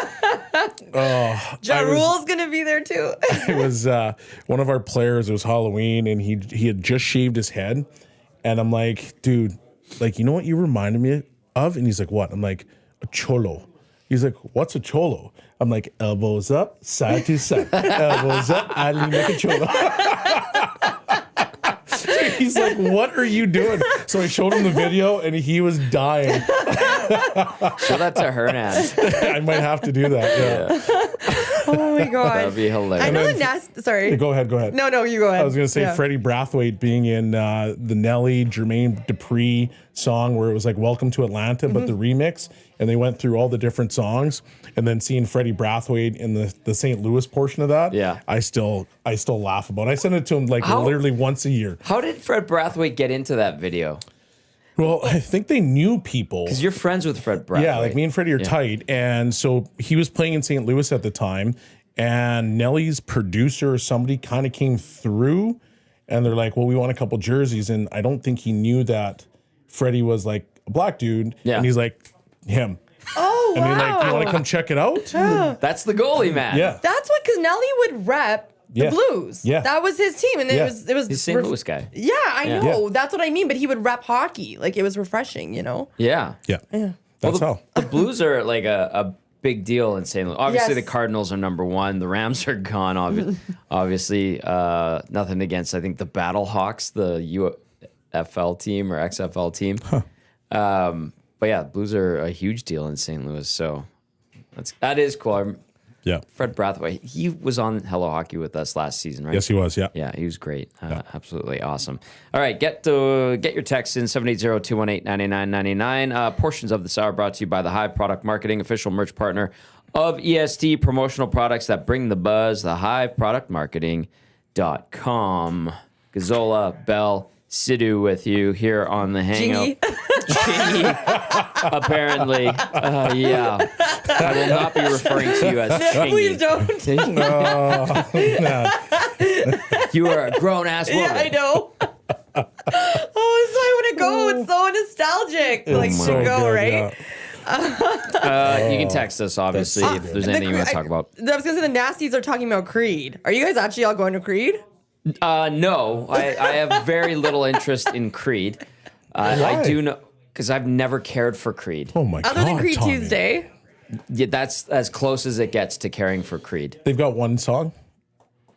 Yeah. Ja Rule's gonna be there too. It was one of our players. It was Halloween, and he had just shaved his head, and I'm like, dude, like, you know what you reminded me of? And he's like, what? I'm like, a cholo. He's like, what's a cholo? I'm like, elbows up, side to side, elbows up. I lean like a cholo. He's like, what are you doing? So I showed him the video and he was dying. Show that to Hernan. I might have to do that. Yeah. Oh my god. That'd be hilarious. I know the nasty. Sorry. Go ahead. No, you go ahead. I was going to say Yeah. Freddie Brathwaite being in the Nelly Jermaine Dupri song where it was like Welcome to Atlanta, but the remix, and they went through all the different songs, and then seeing Freddie Brathwaite in the St. Louis portion of that, Yeah. I still laugh about it. I send it to him like How- literally once a year. How did Fred Brathwaite get into that video? Well, I think they knew people. Because you're friends with Fred Brathwaite. Yeah, like me and Freddie are tight. And so he was playing in St. Louis at the time, and Nelly's producer or somebody kind of came through, and they're like, well, we want a couple jerseys. And I don't think he knew that Freddie was like a black dude. Yeah. And he's like, him. Oh And wow. they're like, you want to come check it out? That's the goalie, man. Yeah. That's what, because Nelly would rep the Yeah. Blues. Yeah. That was his team, and Yeah. it was. He's a St. Louis guy. Yeah, I Yeah. know. Yeah. That's what I mean. But he would rep hockey. Like it was refreshing, you know. Yeah. Yeah. That's how. The Blues are like a big deal in St. Louis. Obviously, Yes. the Cardinals are number one. The Rams are gone. Obviously, nothing against, I think, the Battlehawks, the UFL team or XFL team. But yeah, Blues are a huge deal in St. Louis. So that is cool. Yeah. Fred Brathwaite, he was on Hello Hockey with us last season, right? Yes, he was. Yeah. Yeah, he was great. Absolutely awesome. All right, get your text in 780-218-9999. Portions of this hour brought to you by the Hive Product Marketing, official merch partner of EST, promotional products that bring the buzz, thehiveproductmarketing.com. Gazzola, Bell, Sidhu with you here on the Hangout. Jingy. Jingy, apparently. Yeah. I will not be referring to you as Chingy. Please don't. You are a grown ass woman. Yeah, I know. Oh, so I want to go. It's so nostalgic. Like It's to so go, good, right? yeah. You can text us, obviously, if there's anything you want to talk about. I was gonna say the Nasties are talking about Creed. Are you guys actually all going to Creed? No, I have very little interest in Creed. I do know, because I've never cared for Creed. Oh my God. Other than Creed Tommy. Tuesday. Yeah, that's as close as it gets to caring for Creed. They've got one song.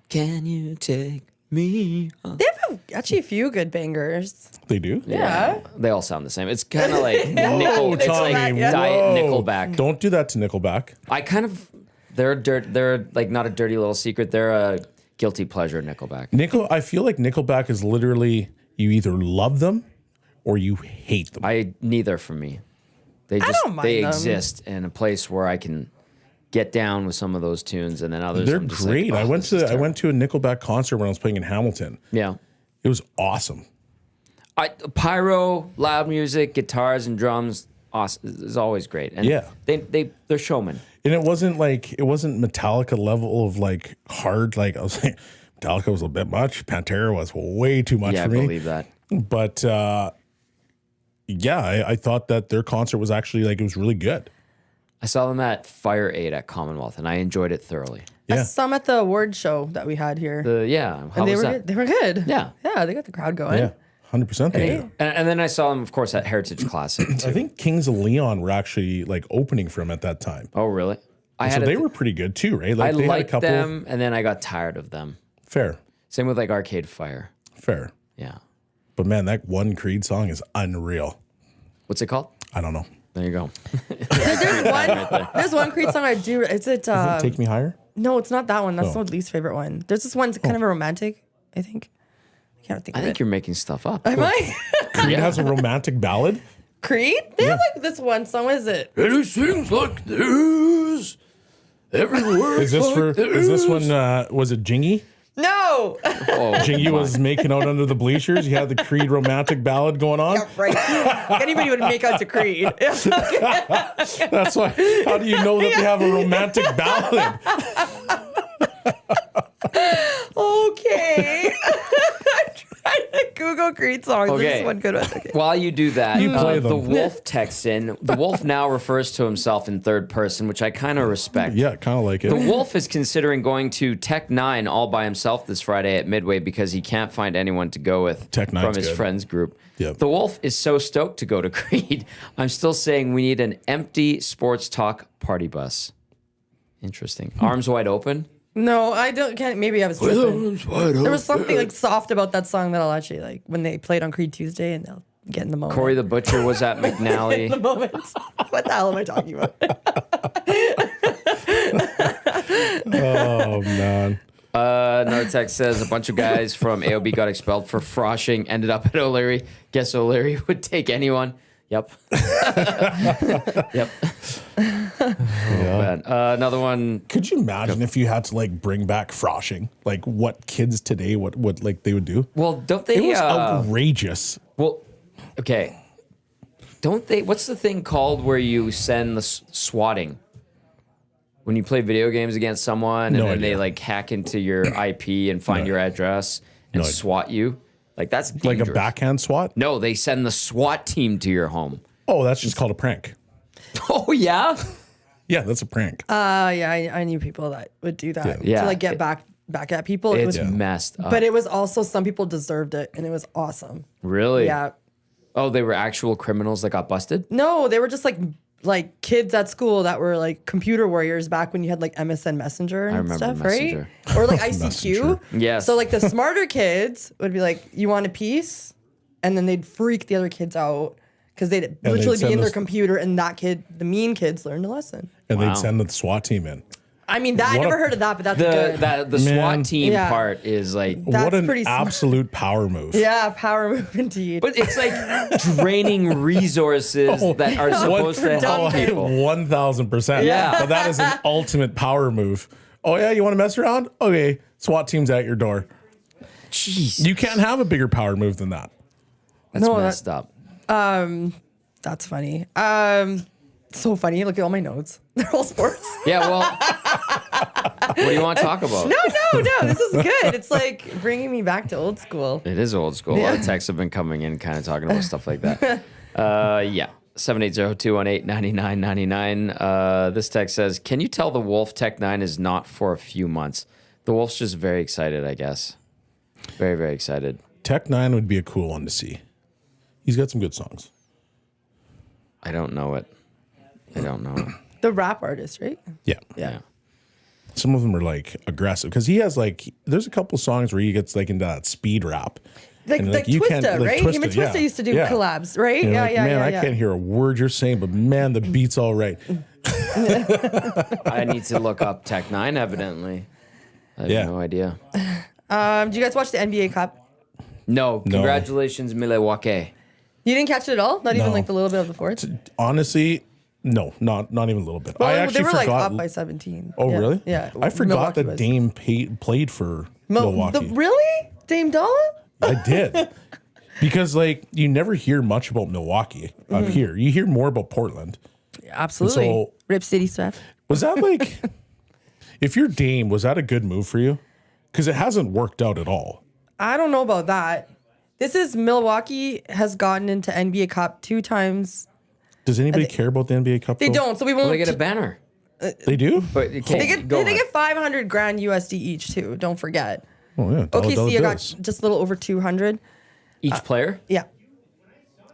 Can you take me home? They have actually a few good bangers. They do. Yeah. They all sound the same. It's kind of like Whoa, it's like Tommy, Diet whoa. Nickelback. Don't do that to Nickelback. I kind of, they're like not a dirty little secret. They're a guilty pleasure, Nickelback. I feel like Nickelback is literally you either love them or you hate them. Neither for me. They don't mind they them. exist in a place where I can get down with some of those tunes, and then others. They're I'm just great. Like, I went to a Nickelback concert when I was playing in Hamilton. Yeah. It was awesome. Pyro, loud music, guitars and drums, awesome. Is always great. And Yeah. they're showmen. And it wasn't Metallica level of like hard. Like I was like, Metallica was a bit much. Pantera was way too much Yeah, I for me. believe that. But yeah, I thought that their concert was actually like it was really good. I saw them at Fire 8 at Commonwealth, and I enjoyed it thoroughly. I Yeah. saw them at the award show that we had here. How and they was were that? good. They were good. Yeah. Yeah, they got the crowd going. Yeah, 100%. They do. And then I saw them, of course, at Heritage Classic. I think Kings of Leon were actually like opening for him at that time. Oh, really? So they were pretty good too, right? Like I they had a liked couple. them, and then I got tired of them. Fair. Same with like Arcade Fire. Fair. Yeah. But man, that one Creed song is unreal. What's it called? I don't know. There you go. There's one Creed song I do. Is it? Take Me Higher? No, it's not that one. That's Oh. the least favorite one. There's this one's kind of a romantic, I think. I can't think I of think it. you're making stuff up. Am I? Creed has a romantic ballad. Creed? They have like this one song. What is it? And it seems like this. Every word. Is this one, was it Jingy? No. Oh, Jingy was making out under the bleachers. You had the Creed romantic ballad going on. Right. Anybody would make out to Creed. That's why. How do you know that they have a romantic ballad? Okay. I'm trying to Google Creed songs. Okay. This is one good one. Okay. While you do that, You play the them. wolf texts in. The wolf now refers to himself in third person, which I kind of respect. Yeah, kind of like it. The wolf is considering going to Tech 9 all by himself this Friday at Midway because he can't find anyone to go with Tech 9's from his good. friends group. Yep. The wolf is so stoked to go to Creed. I'm still saying we need an empty sports talk party bus. Interesting. Arms wide open. No, I don't. Can't. Maybe I was tripping. There was something like soft about that song that I'll actually like when they played on Creed Tuesday, and they'll get in the moment. Corey the Butcher was at in the McNally. moment. What the hell am I talking about? Oh man. Another text says a bunch of guys from AOB got expelled for froshing, ended up at O'Leary. Guess O'Leary would take anyone. Yep. Yep. Man. Another one. Could you imagine if you had to like bring back froshing? Like what kids today, what like they would do? Well, don't they? It was outrageous. Well, okay. Don't they? What's the thing called where you send the swatting? When you play video games against someone and No then they idea. like hack into your IP and find your address and No idea. swat you? Like that's Like dangerous. a backhand swat? No, they send the SWAT team to your home. Oh, that's just called a prank. Oh yeah. Yeah, that's a prank. Yeah, I knew people that would do that Yeah. to like get back at people. It It's was, messed up. but it was also some people deserved it, and it was awesome. Really? Yeah. Oh, they were actual criminals that got busted? No, they were just like kids at school that were like computer warriors back when you had like MSN Messenger and remember stuff, Messenger. right? Or like ICQ. Messenger. Yes. So like the smarter kids would be like, "You want a piece?" And then they'd freak the other kids out because they'd literally send be in their us- computer, and that kid, the mean kids, learned a lesson. And Wow. they'd send the SWAT team in. I mean, that I What never a- heard of that, but that's good. The Man. SWAT team Yeah. part is like, That's what an pretty smart. absolute power move. Yeah, power move indeed. but it's like draining resources that are supposed to help people. 1,000%. Yeah. But that is an ultimate power move. Oh, yeah, you want to mess around? Okay, SWAT team's at your door. Jeez, You can't have a bigger power move than that. that's No, messed up. That's funny. So funny. Look at all my notes. They're all sports. Yeah, well, what do you want to talk about? No. This is good. It's like bringing me back to old school. It is old school. A lot of texts have been coming in kind of talking about stuff like that. Yeah. 780-218-9999. This text says, can you tell the Wolf Tech 9 is not for a few months? The Wolf's just very excited, I guess. Very, very excited. Tech 9 would be a cool one to see. He's got some good songs. I don't know it. The rap artist, right? Yeah. Yeah. Some of them are like aggressive because he has like, there's a couple songs where he gets like into that speed rap. Like, And, like you can't- Twista, like right? Him and Twista, Twista used to do yeah. collabs, right? And you're Yeah, like, yeah, man, yeah. I can't hear a word you're saying, but man, the beat's all right. I need to look up Tech 9, evidently. I have Yeah. no idea. Do you guys watch the NBA Cup? No. Congratulations, Milwaukee. You didn't catch it at all? Not even No. like the little bit of the fourth? Honestly, no, not even a little bit. I Well, actually they were like forgot. up by 17. Oh, Yeah, really? Yeah. I forgot Milwaukee that was. Dame played for Milwaukee. Really? Dame Dolla? I did. Because, like, you never hear much about Milwaukee up here. You hear more about Portland. Absolutely. So- Rip City stuff. Was that like, if you're Dame, was that a good move for you? Because it hasn't worked out at all. I don't know about that. This is Milwaukee has gotten into NBA Cup 2 times. Does anybody care about the NBA Cup? They though? don't, so we won't. Well, they get a banner. They do? But you can't They get, go they on. get 500 grand USD each too. Don't forget. Oh, yeah. Dollar OKC got bills. just a little over 200. Each player? Yeah.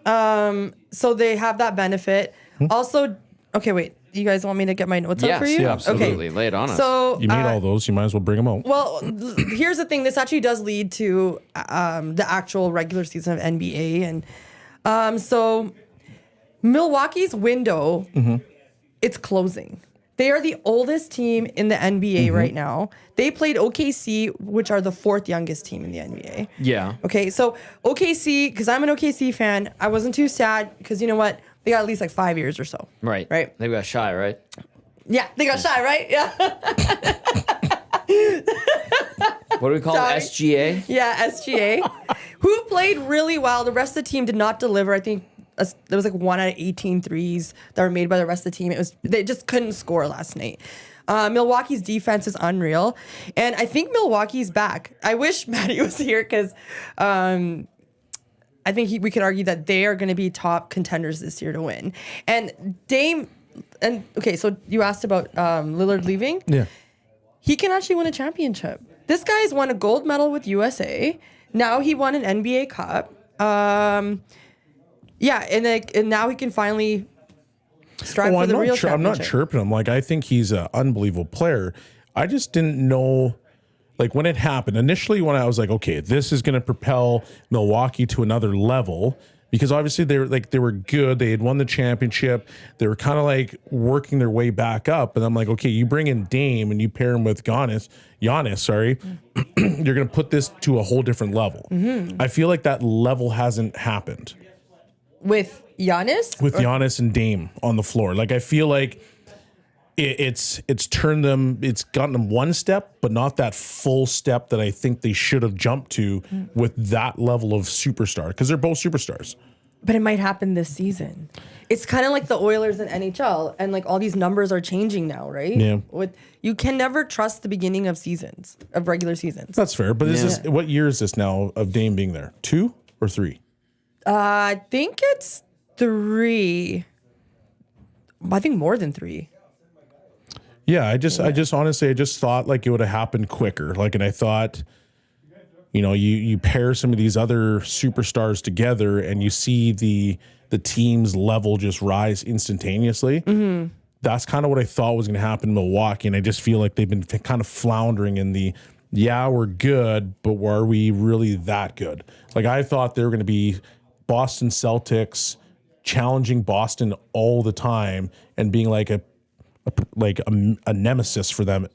So they have that benefit. Also, okay, wait. You guys want me to get my notes up Yes, for you? yeah, absolutely. Okay. Lay it on us. So You made all those. You might as well bring them out. well, here's the thing. This actually does lead to the actual regular season of NBA, and so Milwaukee's window, it's closing. They are the oldest team in the NBA right now. They played OKC, which are the 4th youngest team in the NBA. Yeah. Okay, so OKC, because I'm an OKC fan, I wasn't too sad because you know what? They got at least like 5 years or so. Right. Right. They got shy, right? Yeah, they got shy, right? Yeah. What do we call Sorry. it? SGA? Yeah, SGA, who played really well. The rest of the team did not deliver. I think there was like 1 out of 18 threes that were made by the rest of the team. They just couldn't score last night. Milwaukee's defense is unreal, and I think Milwaukee's back. I wish Maddie was here because I think we could argue that they are going to be top contenders this year to win. And Dame, and okay, so you asked about Lillard leaving. Yeah. He can actually win a championship. This guy's won a gold medal with USA. Now he won an NBA Cup. Yeah, and now he can finally strive for the real championship. I'm not chirping him. Like, I think he's an unbelievable player. I just didn't know, like when it happened initially, when I was like, okay, this is going to propel Milwaukee to another level, because obviously they were good. They had won the championship. They were kind of like working their way back up. And I'm like, okay, you bring in Dame and you pair him with Giannis, sorry, you're going to put this to a whole different level. I feel like that level hasn't happened With Giannis? with Giannis and Dame on the floor. Like I feel like it's turned them, it's gotten them one step, but not that full step that I think they should have jumped to with that level of superstar, because they're both superstars. But it might happen this season. It's kind of like the Oilers in NHL, and like all these numbers are changing now, right? Yeah. You can never trust the beginning of seasons, of regular seasons. That's fair. But is this, what year is this now of Dame being there? 2 or 3? I think it's 3. I think more than 3. Yeah, I just honestly, I just thought like it would have happened quicker. Like, and I thought, you pair some of these other superstars together and you see the team's level just rise instantaneously. That's kind of what I thought was going to happen in Milwaukee. And I just feel like they've been kind of floundering in we're good, but are we really that good? Like I thought they were going to be Boston Celtics challenging Boston all the time and being like a nemesis for them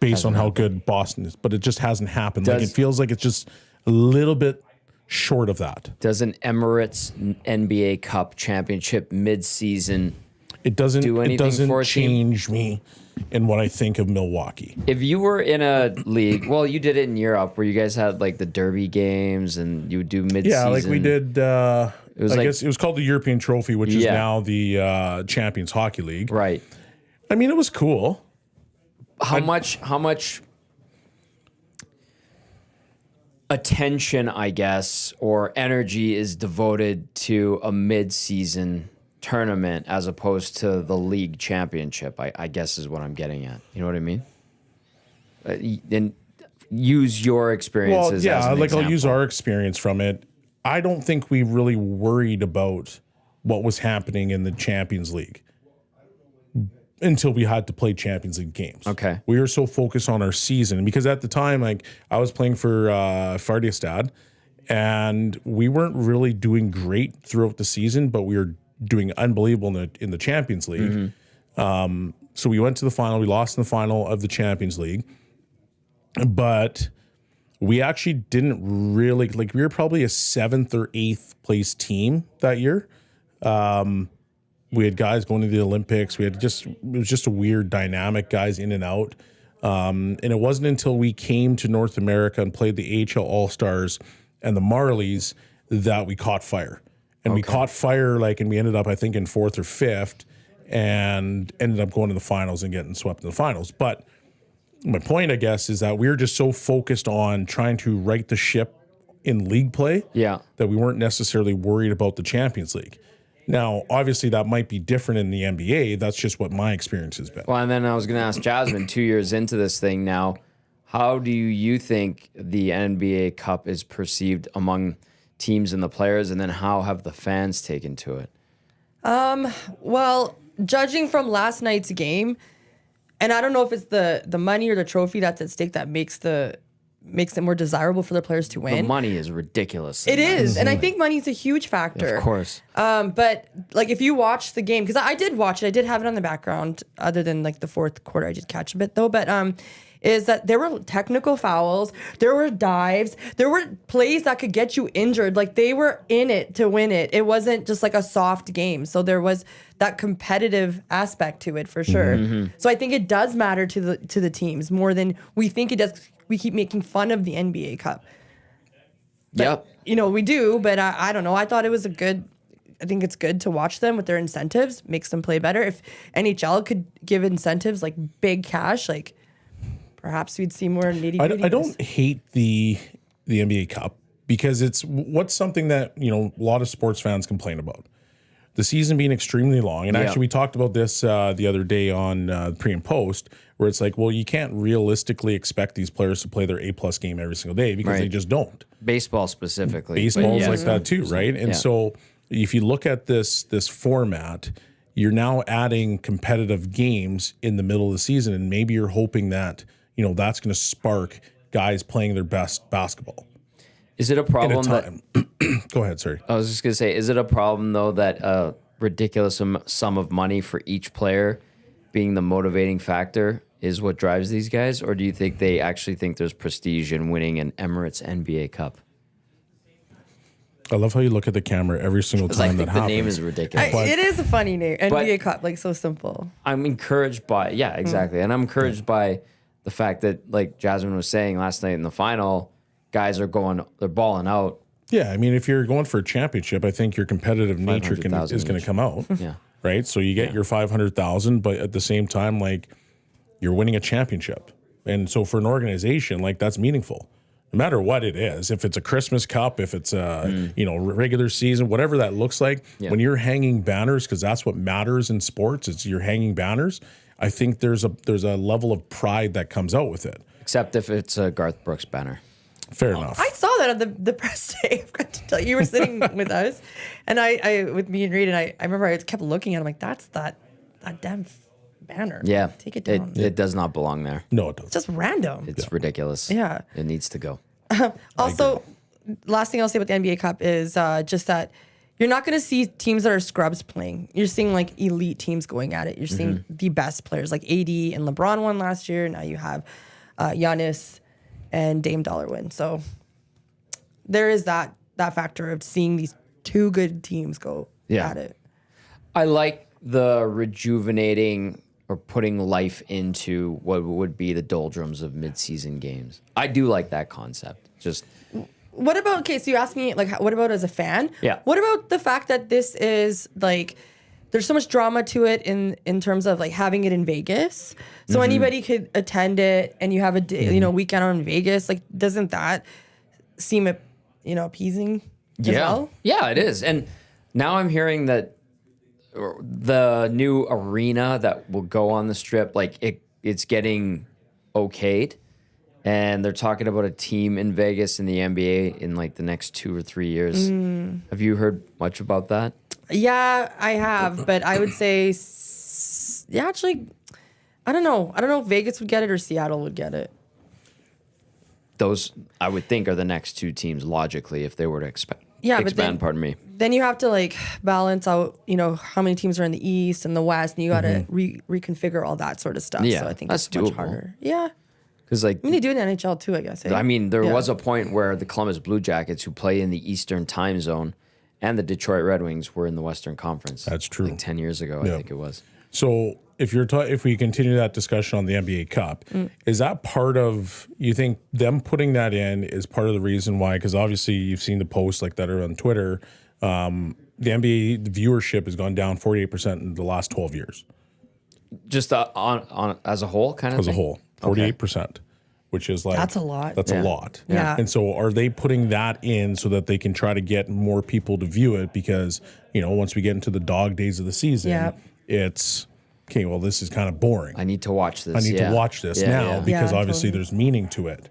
based on how good Boston is, but it just hasn't happened. Like it feels like it's just a little bit short of that. Does an Emirates NBA Cup championship mid-season It doesn't do anything for a team? change me in what I think of Milwaukee. If you were in a league, well, you did it in Europe where you guys had like the derby games and you would do mid-season. Yeah, like we did. I guess it was called the European Trophy, which is now the Champions Hockey League. Right. I mean, it was cool. How much attention, I guess, or energy is devoted to a mid-season tournament as opposed to the league championship, I guess is what I'm getting at. You know what I mean? And use your experiences. Well, as an I'll example. use our experience from it. I don't think we really worried about what was happening in the Champions League until we had to play Champions League games. Okay. We were so focused on our season because at the time, like I was playing for Fardiastad, and we weren't really doing great throughout the season, but we were doing unbelievable in the Champions League. So we went to the final. We lost in the final of the Champions League, but we actually didn't really we were probably a 7th or 8th place team that year. We had guys going to the Olympics. It was just a weird dynamic, guys in and out. And it wasn't until we came to North America and played the AHL All-Stars and the Marlies that we caught fire. And we caught fire, and we ended up, I think, in 4th or 5th and ended up going to the finals and getting swept in the finals. But my point, I guess, is that we were just so focused on trying to right the ship in league play that we weren't necessarily worried about the Champions League. Now, obviously, that might be different in the NBA. That's just what my experience has been. Well, and then I was going to ask Jasmine, 2 years into this thing now, how do you think the NBA Cup is perceived among teams and the players, and then how have the fans taken to it? Well, judging from last night's game, and I don't know if it's the money or the trophy that's at stake that makes it more desirable for the players to win. The money is ridiculous. It is, and I think money's a huge factor. Of course. But if you watch the game, because I did watch it, I did have it on the background. Other than the fourth quarter, I did catch a bit though. But is that there were technical fouls, there were dives, there were plays that could get you injured. They were in it to win it. It wasn't just a soft game. So there was that competitive aspect to it for sure. So I think it does matter to the teams more than we think it does. We keep making fun of the NBA Cup. But, we do, but I don't know. I thought it was I think it's good to watch them with their incentives, makes them play better. If NHL could give incentives big cash, perhaps we'd see more nitty-gritty. I don't hate the NBA Cup because it's what's something that, a lot of sports fans complain about. The season being extremely long. And actually, we talked about this the other day on pre and post, where it's you can't realistically expect these players to play their A+ game every single day because they just don't. Baseball specifically. Baseball's like that too, right? And so if you look at this format, you're now adding competitive games in the middle of the season, and maybe you're hoping that, you know, that's going to spark guys playing their best basketball. Is it a In a problem that time. Go ahead, sorry. I was just gonna say, is it a problem though that a ridiculous sum of money for each player being the motivating factor is what drives these guys, or do you think they actually think there's prestige in winning an Emirates NBA Cup? I love how you look at the camera every single Because I time think that the happens. name is ridiculous. It is a funny name. NBA Cup, like so simple. I'm encouraged by exactly, and I'm encouraged by the fact that, like Jasmine was saying last night in the final, guys are they're balling out. Yeah, I mean, if you're going for a championship, I think your competitive nature is 500,000 going to come out. Yeah. Right? So you get your 500,000, but at the same time, like, you're winning a championship. And so for an organization, like, that's meaningful. No matter what it is, if it's a Christmas Cup, if it's a regular season, whatever that looks like, when you're hanging banners, because that's what matters in sports, it's you're hanging banners. I think there's a level of pride that comes out with it. Except if it's a Garth Brooks banner. Fair enough. I saw that on the press day. I forgot to tell you, you were sitting with us, and I with me and Reed, and I remember I kept looking at him like, that's that damn banner. Yeah, Take it down. It does not belong there. No, it doesn't. It's just random. It's ridiculous. Yeah. It needs to go. Also, last thing I'll say about the NBA Cup is just that you're not going to see teams that are scrubs playing. You're seeing like elite teams going at it. You're seeing the best players, like AD and LeBron won last year. Now you have Giannis and Dame Dollar win. So there is that factor of seeing these two good teams go at it. I like the rejuvenating or putting life into what would be the doldrums of midseason games. I do like that concept. Just what about, okay, so you asked me, like, what about as a fan? Yeah. What about the fact that this is, like, there's so much drama to it in terms of, like, having it in Vegas. So anybody could attend it, and you have a day, weekend out in Vegas. Like, doesn't that seem, appeasing as well? Yeah, it is. And now I'm hearing that the new arena that will go on the Strip, like, it's getting okayed. And they're talking about a team in Vegas in the NBA in like the next 2 or 3 years. Have you heard much about that? Yeah, I have, but I would say, actually, I don't know. I don't know if Vegas would get it or Seattle would get it. Those, I would think, are the next two teams logically if they were to expand. But then, pardon me. Then you have to like balance out, how many teams are in the East and the West, and you got to reconfigure all that sort of stuff. Yeah, So I think that's it's much doable. harder. Yeah. Because like, I mean, they do it in the NHL too, I guess. Eh? I mean, there Yeah. was a point where the Columbus Blue Jackets, who play in the Eastern time zone, and the Detroit Red Wings were in the Western Conference. That's true. Like 10 years ago, I think it was. So if if we continue that discussion on the NBA Cup, is that part of, you think them putting that in is part of the reason why? Because obviously you've seen the posts like that are on Twitter. The NBA viewership has gone down 48% in the last 12 years. Just on as a whole, kind of As a whole, 48%, which is like, That's a lot. That's a lot. Yeah. And so are they putting that in so that they can try to get more people to view it? Because, once we get into the dog days of the season, it's, okay, well, this is kind of boring. I need to watch this. I need to watch this now because Yeah, obviously totally. there's meaning to it.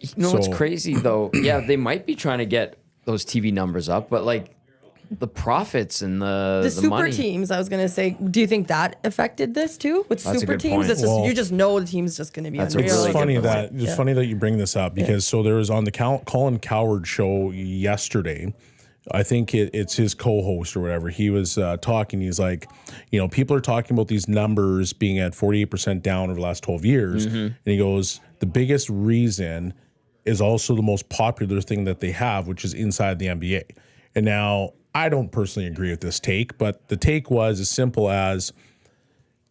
You know what's So- crazy though? Yeah, they might be trying to get those TV numbers up, but like the profits and the super money. teams, I was gonna say, do you think that affected this too? With That's a super good teams, point. it's just Well, you just know the team's just gonna be that's a unreal. really It's good funny point. that it's funny that you bring this up because so there was on the Colin Cowherd show yesterday. I think it's his co-host or whatever. He was talking. He's like, people are talking about these numbers being at 48% down over the last 12 years, and he goes, the biggest reason is also the most popular thing that they have, which is inside the NBA. And now I don't personally agree with this take, but the take was as simple as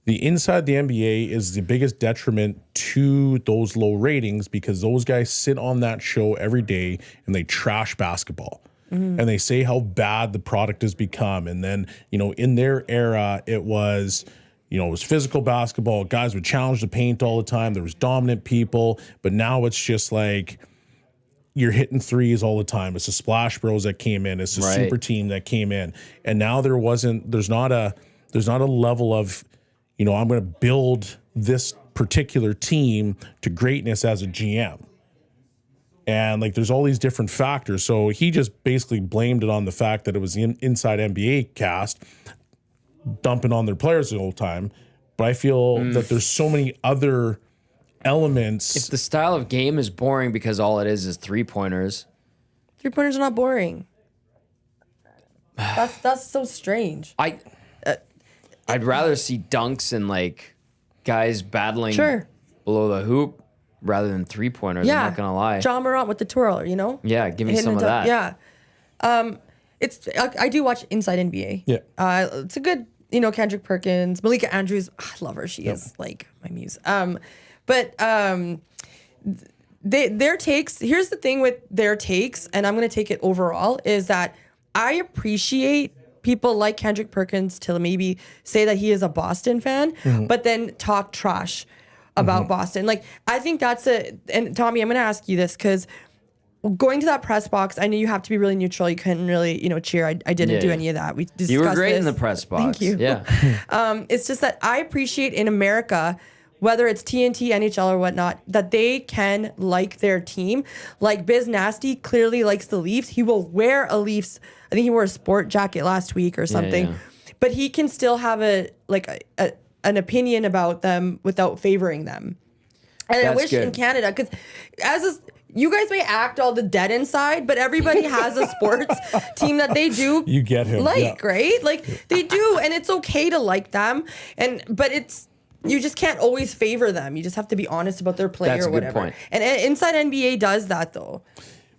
the inside the NBA is the biggest detriment to those low ratings because those guys sit on that show every day and they trash basketball. And they say how bad the product has become. And then, in their era, it was, it was physical basketball. Guys would challenge the paint all the time. There was dominant people. But now it's just like you're hitting threes all the time. It's the Splash Bros that came in. It's the super team that came in. And now there's not a level of, I'm going to build this particular team to greatness as a GM. And like, there's all these different factors. So he just basically blamed it on the fact that it was the inside NBA cast. dumping on their players the whole time. But I feel that there's so many other elements. If the style of game is boring because all it is 3-pointers. 3-pointers are not boring. That's so strange. I'd rather see dunks and like guys battling below the hoop rather than 3-pointers. Yeah. I'm not gonna lie. John Morant with the twirl, you know? Yeah, give me Hitting some of it that. up. Yeah. I do watch Inside NBA. Yeah. It's a good, Kendrick Perkins, Malika Andrews. I love her. She is like my muse. Their takes, here's the thing with their takes, and I'm going to take it overall, is that I appreciate people like Kendrick Perkins to maybe say that he is a Boston fan, but then talk trash about Boston. Like, I think and Tommy, I'm going to ask you this because going to that press box, I knew you have to be really neutral. You couldn't really, cheer. I didn't do any of that. We discussed You were great this. in the press box. Thank you. Yeah. It's just that I appreciate in America, whether it's TNT, NHL, or whatnot, that they can like their team. Like Biz Nasty clearly likes the Leafs. He will wear a Leafs. I think he wore a sport jacket last week or something. yeah. But he can still have an opinion about them without favoring them. And I That's wish in good. Canada, because you guys may act all the dead inside, but everybody has a sports team that they do You get him. right? Like they do, and it's okay to like them. But you just can't always favor them. You just have to be honest about their play That's or a good whatever. point. And Inside NBA does that though.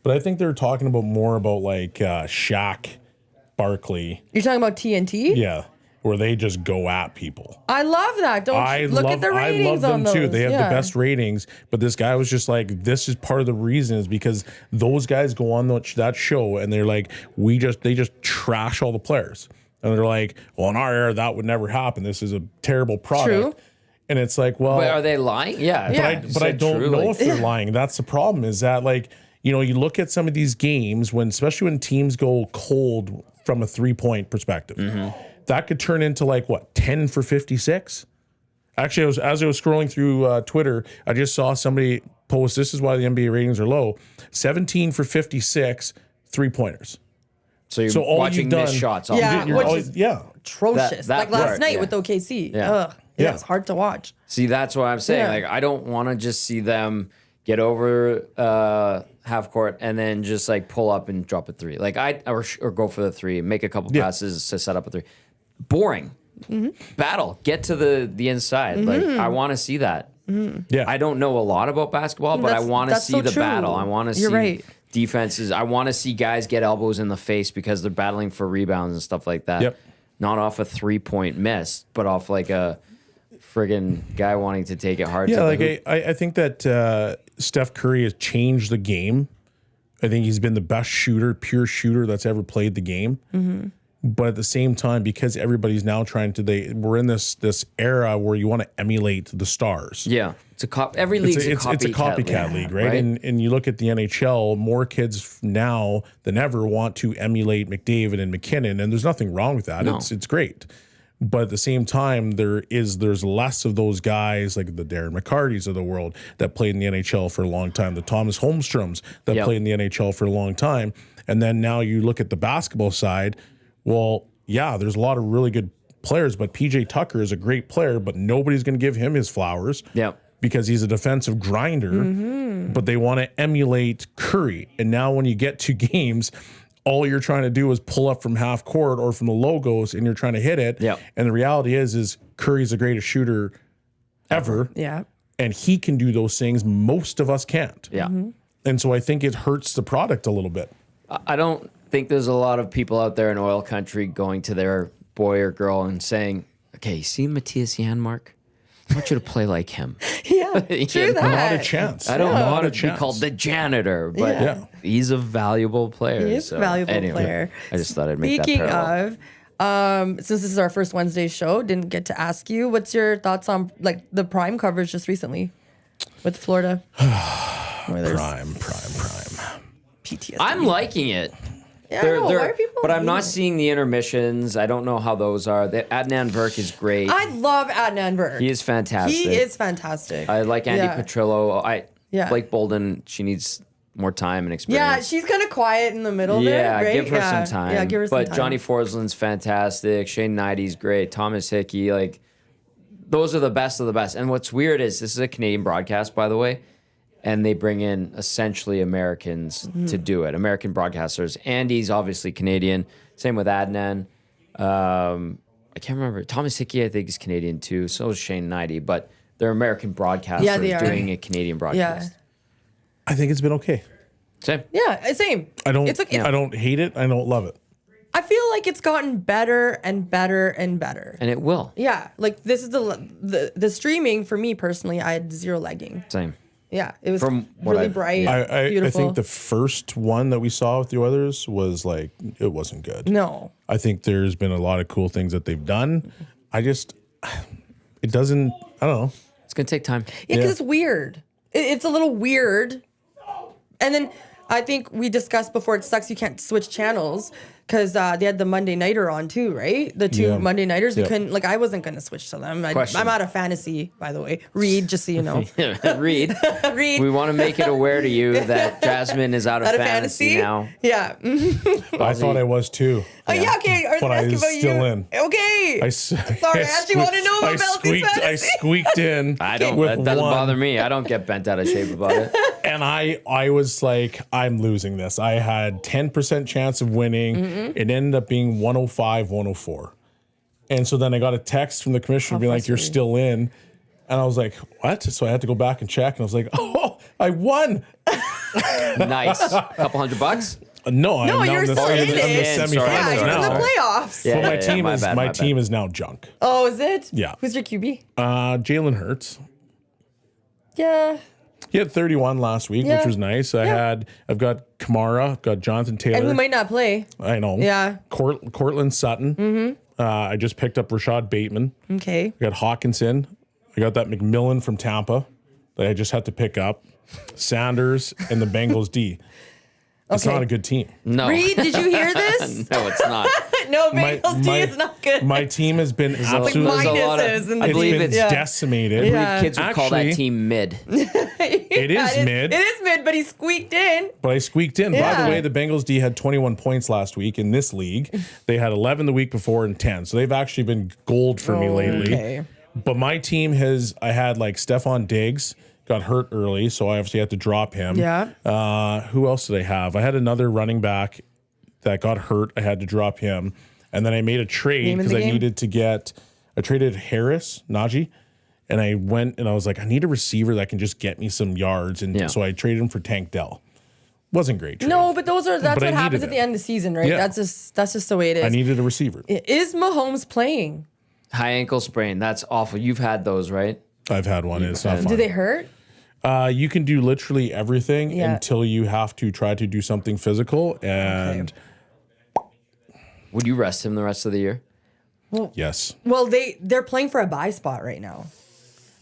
But I think they're talking about more about like Shaq, Barkley. You're talking about TNT? Yeah. Where they just go at people. I love that. Look at the ratings I love them on those. too. They have Yeah. the best ratings, but this guy was just like, this is part of the reason is because those guys go on that show and they're like, they just trash all the players. And they're like, well, in our era, that would never happen. This is a terrible product. True. And it's like, well, But are they lying? Yeah. but I don't know if they're lying. That's the problem is that like, you look at some of these games especially when teams go cold from a 3-point perspective, that could turn into like what, 10 for 56? Actually, as I was scrolling through Twitter, I just saw somebody post, this is why the NBA ratings are low, 17 for 56 3-pointers. So you're all watching you've done- missed shots. all Yeah, the You're which time. is- Atrocious. That like last part, night yeah. with OKC. Yeah. Ugh. Yeah. It's hard to watch. See, that's what I'm saying. Yeah. Like, I don't want to just see them get over half court and then just like pull up and drop a 3. Like or go for the 3, make a couple passes to set up a 3. Boring. Battle. Get to the inside. Like I want to see that. Yeah. I don't know a lot about basketball, but I want to that's see so the true. battle. I want to see You're right. defenses. I want to see guys get elbows in the face because they're battling for rebounds and stuff like that. Yep. Not off a 3-point miss, but off like a friggin' guy wanting to take it hard. Yeah, to the like hoop. I think that Steph Curry has changed the game. I think he's been the best pure shooter that's ever played the game. But at the same time, because everybody's now trying to, we're in this era where you want to emulate the stars. Yeah, it's every league's It's a copycat league, right? right? And you look at the NHL, more kids now than ever want to emulate McDavid and McKinnon, and there's nothing wrong with that. No. It's great. But at the same time, there's less of those guys like the Darren McCartys of the world that played in the NHL for a long time, the Thomas Holmstroms that played in the NHL for a long time. And then now you look at the basketball side, well, yeah, there's a lot of really good players, but PJ Tucker is a great player, but nobody's going to give him his flowers. Yep. Because he's a defensive grinder, but they want to emulate Curry. And now when you get to games, all you're trying to do is pull up from half court or from the logos and you're trying to hit it. Yep. And the reality is Curry's the greatest shooter ever. Yeah. And he can do those things. Most of us can't. Yeah. And so I think it hurts the product a little bit. I don't think there's a lot of people out there in oil country going to their boy or girl and saying, okay, you see Matthias Janmark? I want you to play like him. Yeah. You True know? that. Not a chance. I don't Not want a to be chance. called the janitor, but Yeah. he's a valuable player. He is so a valuable anyway, player. I just thought I'd make Speaking that parallel. of, since this is our first Wednesday show, didn't get to ask you, what's your thoughts on like the Prime coverage just recently with Florida? Where there's Prime. PTSD. I'm liking it. Yeah, I know. Why are people but I'm hating not it? seeing the intermissions. I don't know how those are. Adnan Virk is great. I love Adnan Virk. He is fantastic. He is fantastic. I like Andy Yeah. Petrillo. Yeah. Blake Bolden. She needs more time and Yeah, experience. she's kind of quiet in the middle Yeah, there, right? give her some time. Yeah, give her some But time. Johnny Forsland's fantastic. Shane Knighty's great. Thomas Hickey, like, those are the best of the best. And what's weird is this is a Canadian broadcast, by the way, and they bring in essentially Americans to do it, American broadcasters. Andy's obviously Canadian. Same with Adnan. I can't remember. Thomas Hickey, I think, is Canadian too. So is Shane Knighty. But they're American broadcasters they are. doing a Canadian broadcast. Yeah. I think it's been okay. Same. Yeah, same. I don't. It's okay. I don't hate it. I don't love it. I feel like it's gotten better and better and better. And it will. Yeah, like this is the streaming for me personally. I had zero lagging. Same. Yeah, it was From what really I- bright, I beautiful. think the first one that we saw with the others was like it wasn't good. no. I think there's been a lot of cool things that they've done. It doesn't. I don't know. It's going to take time. Yeah, because Yeah. it's weird. It's a little weird. And then I think we discussed before, it sucks you can't switch channels because they had the Monday Nighter on too, right? The two Yeah. Monday Nighters. You Yeah. couldn't, like, I wasn't going to switch to them. Question. I'm out of fantasy, by the way. Reed, just so you know. Reed, Reed. we want to make it aware to you that Jasmine is out of, Out of fantasy, now. Yeah. I thought I was too. Yeah, okay. I was But I asking was about still you. in. Okay. Sorry, I actually want to know about Belsie's I fantasy. squeaked in. I don't. with That doesn't one, bother me. I don't get bent out of shape about it. And I was like, I'm losing this. I had 10% chance of winning. It ended up being 105, 104. And so then I got a text from the commissioner being like, "You're still in." And I was like, "What?" So I had to go back and check. And I was like, "Oh, I won." Nice. Couple $100. No, I'm No, now you're in the, still I'm in in it. the Sorry, semifinals Yeah, you're in the now. playoffs. Yeah, But my yeah, team my is bad, my my bad. team is now junk. Oh, is it? Yeah. Who's your QB? Jalen Hurts. Yeah. He had 31 last week, Yeah. which was nice. I've got Kamara, I've got Jonathan Taylor. And who might not play. I know. Yeah. Cortland Sutton. Mm-hmm. I just picked up Rashad Bateman. Okay. I got Hawkinson. I got that McMillan from Tampa that I just had to pick up. Sanders and the Bengals D. It's Okay. not a good team. No. Reed, did you hear this? No, it's not. No, Bengals D is not good. My team has been There's absolutely. a lot of- minuses and I It's believe been it's decimated. Yeah. kids would call that Actually, team mid. It is mid. It is mid, but he squeaked in. But I squeaked in. By Yeah. the way, the Bengals D had 21 points last week in this league. They had 11 the week before and 10. So they've actually been gold for me lately. Okay. But my team I had like Stephon Diggs got hurt early, so I obviously had to drop him. Yeah. Who else did I have? I had another running back that got hurt. I had to drop him. And then I made a trade Name in because the I game? I traded Najee. And I went and I was like, I need a receiver that can just get me some yards. And Yeah. so I traded him for Tank Dell. Wasn't great trade. No, but that's But I what happens needed at the it. end of the season, right? Yeah. That's just the way it is. I needed a receiver. Is Mahomes playing? High ankle sprain. That's awful. You've had those, right? I've had one. It's not fun. Do they hurt? You can do literally everything Yeah. until you have to try to do something physical. And Would you rest him the rest of the year? yes, Well, they're playing for a bye spot right now.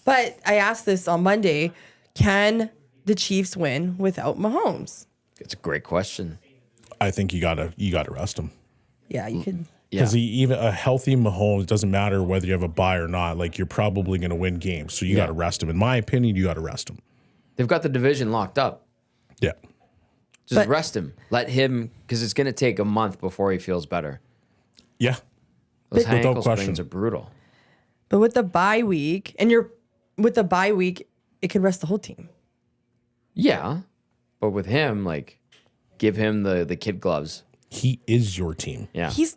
But I asked this on Monday, can the Chiefs win without Mahomes? It's a great question. I think you gotta rest him. Yeah, you could. Yeah. Because even a healthy Mahomes doesn't matter whether you have a bye or not. Like you're probably going to win games, so you got to rest him. In my opinion, you got to rest him. They've got the division locked up. Yeah, Just But- rest him. Let him, because it's going to take a month before he feels better. yeah. Those high Without ankle question. sprains are brutal. But with the bye week, it could rest the whole team. Yeah. But with him, like, give him the kid gloves. He is your team. Yeah. He's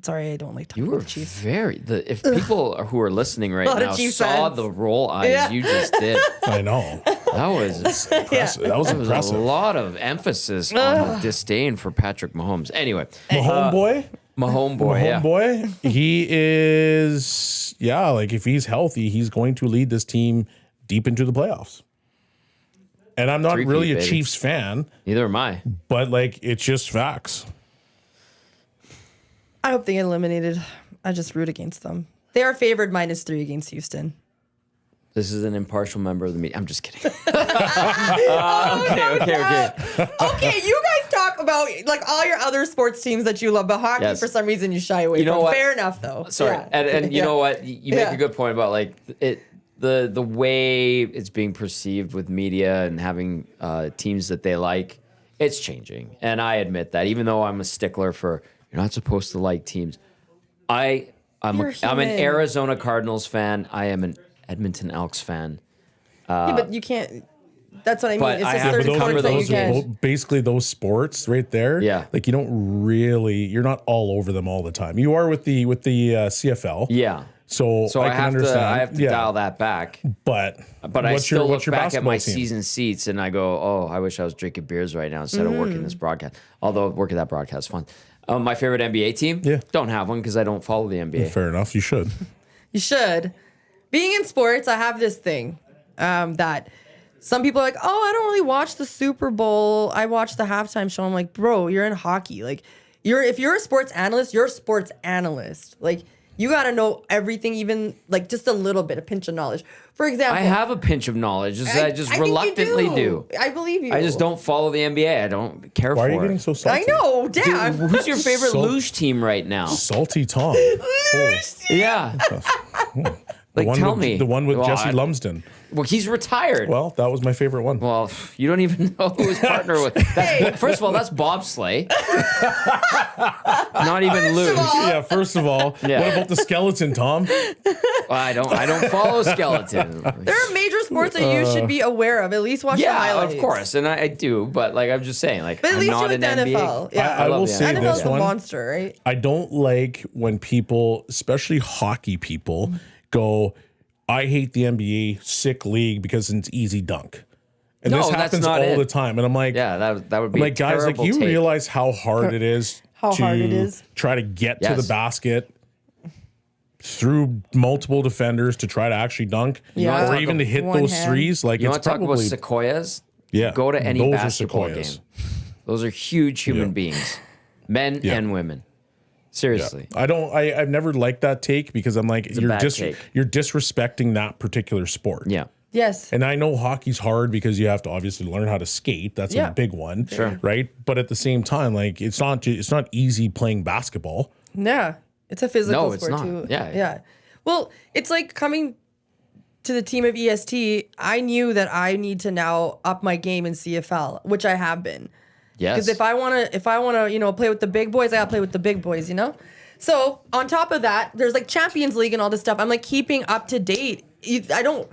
sorry, I don't like talking You were about the Chiefs. if people who are listening right Lot of now Chiefs saw fans. the roll eyes Yeah. you just did, I know. that was Impressive. That was There was a impressive. lot of emphasis on the disdain for Patrick Mahomes. Anyway, Mahomes boy. Mahomes boy, yeah. Boy, he is, like if he's healthy, he's going to lead this team deep into the playoffs. And I'm not Three-peat, really a baby. Chiefs fan, Neither am I. but like it's just facts. I hope they get eliminated. I just root against them. They are favored -3 against Houston. This is an impartial member of the media. I'm just kidding. Okay. Okay, you guys talk about like all your other sports teams that you love, but hockey Yes. for some reason you shy away You know from. what? Fair enough, though. Sorry, Yeah. and you Yeah. know what? You make Yeah. a good point about like it. the way it's being perceived with media and having teams that they like, it's changing. And I admit that, even though I'm a stickler for you're not supposed to like teams. I'm an human. Arizona Cardinals fan. I am an Edmonton Elks fan. Yeah, but you can't. That's what I mean. but It's I just have to certain cover sports that you those can. basically those sports right there. Yeah. Like you don't really, you're not all over them all the time. You are with the CFL. Yeah. So I I can have understand. to dial that back. But I still look back at my basketball team? season seats and I go, oh, I wish I was drinking beers right now instead of working this broadcast. Although working that broadcast is fun. My favorite NBA team? Yeah. Don't have one because I don't follow the NBA. Fair enough. You should. You should. Being in sports, I have this thing that some people are like, oh, I don't really watch the Super Bowl. I watch the halftime show. I'm like, bro, you're in hockey. Like, if you're a sports analyst, you're a sports analyst. Like, you got to know everything, even like just a little bit, a pinch of knowledge. For example, I have a pinch of knowledge. I just think you reluctantly do. I believe you. I just don't follow the NBA. I don't care Why for are you it. getting so salty? I know, damn. Who's your favorite So- luge team right now? Salty Tom. Yeah. The one tell with, me. The one with Well, Jesse I- Lumsden. Well, he's retired. Well, that was my favorite one. Well, you don't even know who his partner was. First of all, that's bobsleigh. Not even luge. Yeah, first of all, Yeah. what about the skeleton, Tom? I don't follow skeleton. There are major sports that you should be aware of. At least watch the Yeah, highlights. of course, and I do, but like I'm just saying, like But at I'm least not you're in with the NBA. NFL. Yeah. I love will the say NFL. this NFL's a one. monster, right? I don't like when people, especially hockey people, go, I hate the NBA, sick league because it's easy dunk. And No, this that's happens not all it. the time. And I'm like, Yeah, that would be I'm like, a guys, like terrible you take. realize how hard it is How to hard it is? try to get to Yes. the basket through multiple defenders to try to actually dunk, Yeah. or even to hit One those hand. threes. Like You it's want to talk about probably sequoias? yeah. Go to any those are basketball game. sequoias. Those are huge human Yeah. beings, men Yeah. and women. Yeah. Seriously. I've never liked that take because I'm like a bad take. you're disrespecting that particular sport. Yeah. Yes. And I know hockey's hard because you have to obviously learn how to skate. That's Yeah. a big one. Sure. Right? But at the same time, like it's not easy playing basketball. Yeah. It's a physical No, it's sport not. too. Yeah. Yeah. Well, it's like coming to the team of EST. I knew that I need to now up my game in CFL, which I have been. Yes. Because if I wanna, play with the big boys, I gotta play with the big boys, So on top of that, there's like Champions League and all this stuff. I'm like keeping up to date. I don't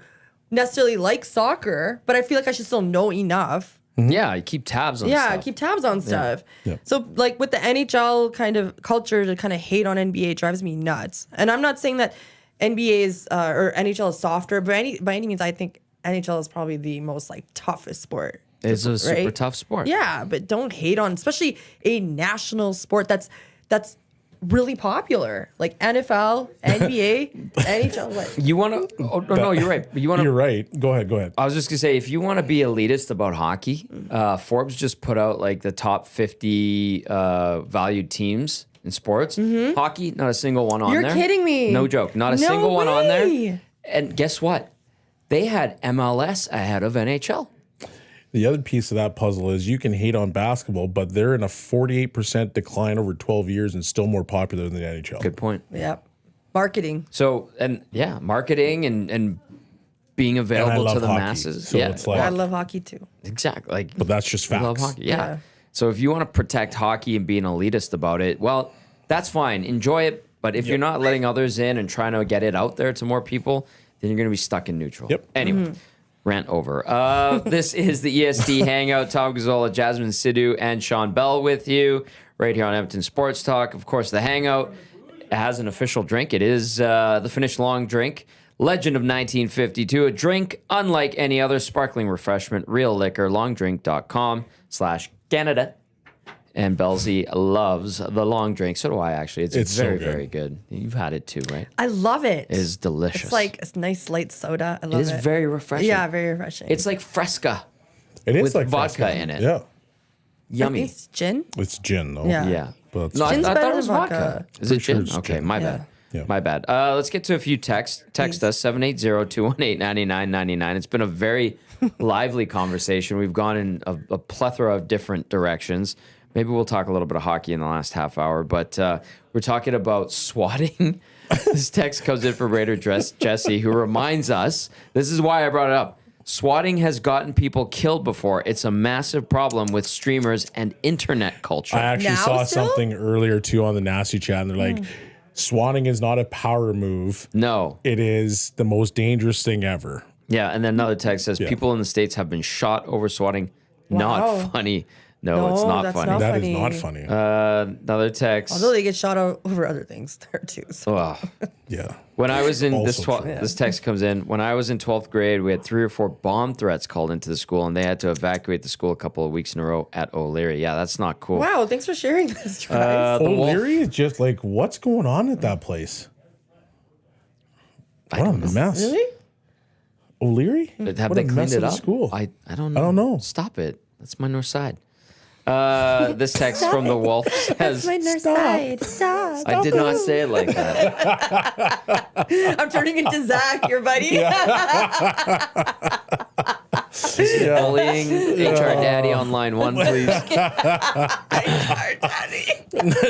necessarily like soccer, but I feel like I should still know enough. Yeah, you keep tabs on Yeah, stuff. keep tabs on stuff. Yeah. So like with the NHL kind of culture to kind of hate on NBA drives me nuts. And I'm not saying that NBA is or NHL is softer, but by any means, I think NHL is probably the most like toughest sport. It's a super right? tough sport. Yeah, but don't hate on, especially a national sport that's really popular, like NFL, NBA, NHL. What? You want to? Oh, no, you're right. You want You're to? right. Go ahead. I was just gonna say, if you want to be elitist about hockey, Forbes just put out like the top 50 valued teams in sports. Hockey, not a single one on You're there. kidding me. No joke. Not a No single one on there. way. And guess what? They had MLS ahead of NHL. The other piece of that puzzle is you can hate on basketball, but they're in a 48% decline over 12 years and still more popular than the NHL. Good point. Yeah, marketing. So, and yeah, marketing and being available love to the hockey, masses. so Yeah, it's like- I love hockey too. exactly. Like, But that's just I love facts. hockey. Yeah. Yeah. So if you want to protect hockey and be an elitist about it, well, that's fine. Enjoy it. But if you're not letting others in and trying to get it out there to more people, then you're going to be stuck in neutral. Yep. Anyway, rant over. This is the EST Hangout. Tom Gazzola, Jasmine Sidhu, and Sean Bell with you right here on Edmonton Sports Talk. Of course, the Hangout has an official drink. It is the Finnish Long Drink. Legend of 1952, a drink unlike any other sparkling refreshment, real liquor, longdrink.com/Canada. And Belzy loves the long drink. So do I, actually. It's so very, good. very good. You've had it too, right? I love it. It is delicious. It's like a nice light soda. I love it it. is very refreshing. Yeah, very refreshing. It's like Fresca. It is With like vodka Fresca. in it. Yeah. I Yummy. think it's gin. It's gin, though. Yeah. Yeah. But No, I Gin's thought better it was than vodka. vodka. Is it Pretty sure gin? it's Okay, gin. my Yeah. bad. Yeah. My bad. Let's get to a few texts. Text us 780-218-9999. It's been a very lively conversation. We've gone in a plethora of different directions. Maybe we'll talk a little bit of hockey in the last half hour, but we're talking about swatting. This text comes in from Raider Jesse, who reminds us, this is why I brought it up. Swatting has gotten people killed before. It's a massive problem with streamers and internet culture. I actually Now saw still? something earlier too on the Nasty Chat, and they're like, swatting is not a power move. No. It is the most dangerous thing ever. Yeah, and then another text says, people in the States have been shot over swatting. Wow. Not funny. No, it's No, not that's funny. not That is funny. not funny. Another text. Although they get shot over other things there too. So. Ugh. Yeah. When I was in Also true. this text comes in. When I was in 12th grade, we had 3 or 4 bomb threats called into the school, and they had to evacuate the school a couple of weeks in a row at O'Leary. Yeah, that's not cool. Wow, thanks for sharing this, Travis. O'Leary is just like, what's going on at that place? What a mess. Really? O'Leary? Have What they a cleaned mess it of a up? school. I don't know. I don't know. Stop it. That's my north side. This text from the Wolf says, north side. Stop. I did not say it like that. I'm turning into Zach, your buddy. Bullying HR Daddy on line 1, please.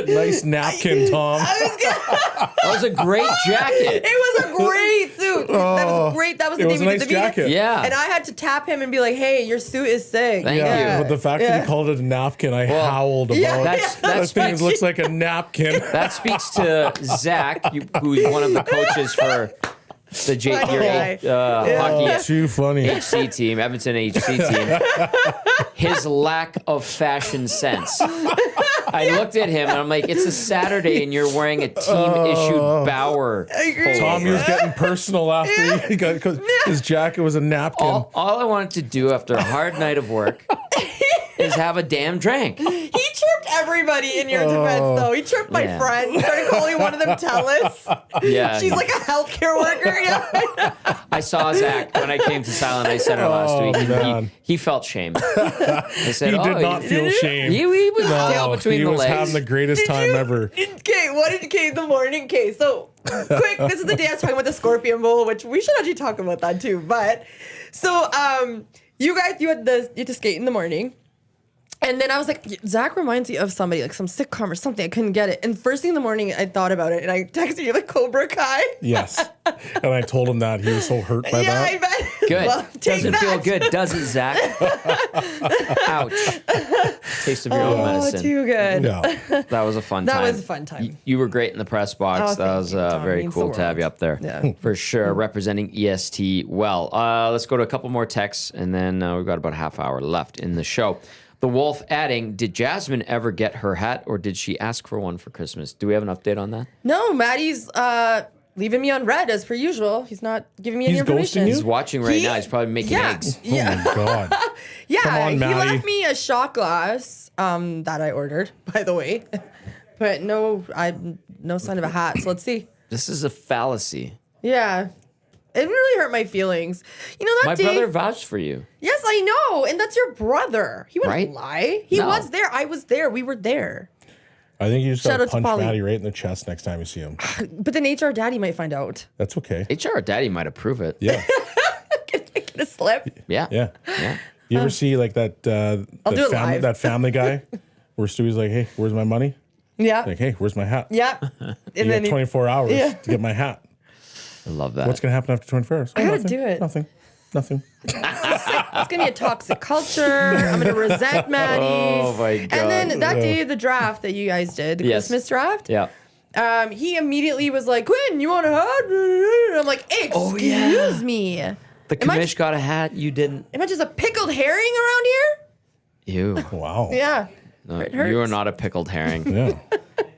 Nice napkin, Tom. That was a great jacket. It was a great suit. That was great. That was the It day was a we did nice the meeting. jacket. Yeah. And I had to tap him and be like, "Hey, your suit is sick." Thank Yeah, you. but the fact that he called it a napkin, I howled about. Yeah. That That thing speaks, looks like a napkin. that speaks to Zach, who's one of the coaches for the hockey Too funny. HC team, Edmonton HC team. His lack of fashion sense. I looked at him and I'm like, it's a Saturday and you're wearing a team-issued Bauer pullover. Tommy was getting personal after he got, because his jacket was a napkin. All I wanted to do after a hard night of work is have a damn drink. He tripped everybody in your defense, though. He tripped my Yeah. friend. Started calling one of them Telus. Yeah. She's like a healthcare worker. Yeah. I saw Zach when I came to Silent Ice Center last week. man. He felt shame. I said, He did not feel shame. He was tail between he the was legs. having the greatest time ever. Okay, in the morning? Okay, so quick, this is the day I was talking about the Scorpion Bowl, which we should actually talk about that too. But so you had to skate in the morning. And then I was like, Zach reminds me of somebody, like some sitcom or something. I couldn't get it. And first thing in the morning, I thought about it, and I texted you like Cobra Kai. Yes. And I told him that. He was so hurt by Yeah, that. I bet. Good. Well, take Doesn't that. feel good, does it, Zach? Ouch. Taste of your own Oh, medicine. too good. Yeah. That was a fun time. That was a fun time. You were great in the press box. Oh, that thank was you, Tom. very Means cool the to have you world. up there. Yeah. For sure. Representing EST well. Let's go to a couple more texts, and then we've got about a half hour left in the show. The Wolf adding, did Jasmine ever get her hat, or did she ask for one for Christmas? Do we have an update on that? No, Maddie's leaving me on red as per usual. He's not giving me any He's ghosting information. you? He's watching right He- now. He's probably making yeah. eggs. Yeah. Oh my God. Yeah, Come on, he Maddie. left me a shot glass that I ordered, by the way. But no sign of a hat. So let's see. This is a fallacy. Yeah. It really hurt my feelings. You know that My day. brother vouched for you. Yes, I know, and that's your brother. He wouldn't Right? lie. He No. was there. I was there. We were there. I think you just Shout gotta out to punch Polly. Maddie right in the chest next time you see him. But then HR Daddy might find out. That's okay. HR Daddy might approve it. Yeah. Get a slip. Yeah. Yeah. Yeah. You ever see like that I'll do it live. that Family Guy where Stewie's like, hey, where's my money? Yeah. Like, hey, where's my hat? Yeah. You And then got 24 hours Yeah. to get my hat. I love that. What's going to happen after 24 hours? I gotta nothing, do it. Nothing. it's gonna be a toxic culture. I'm gonna resent Maddie. Oh my God. And then that day of the draft that you guys did, the Yes. Christmas draft. Yeah. He immediately was like, "Quinn, you want a hat?" And I'm like, "Excuse Oh, yeah. me. The Am I- commish got a hat. You didn't. Am I just a pickled herring around here?" You. Wow. Yeah. No, It you are hurts. not a pickled herring.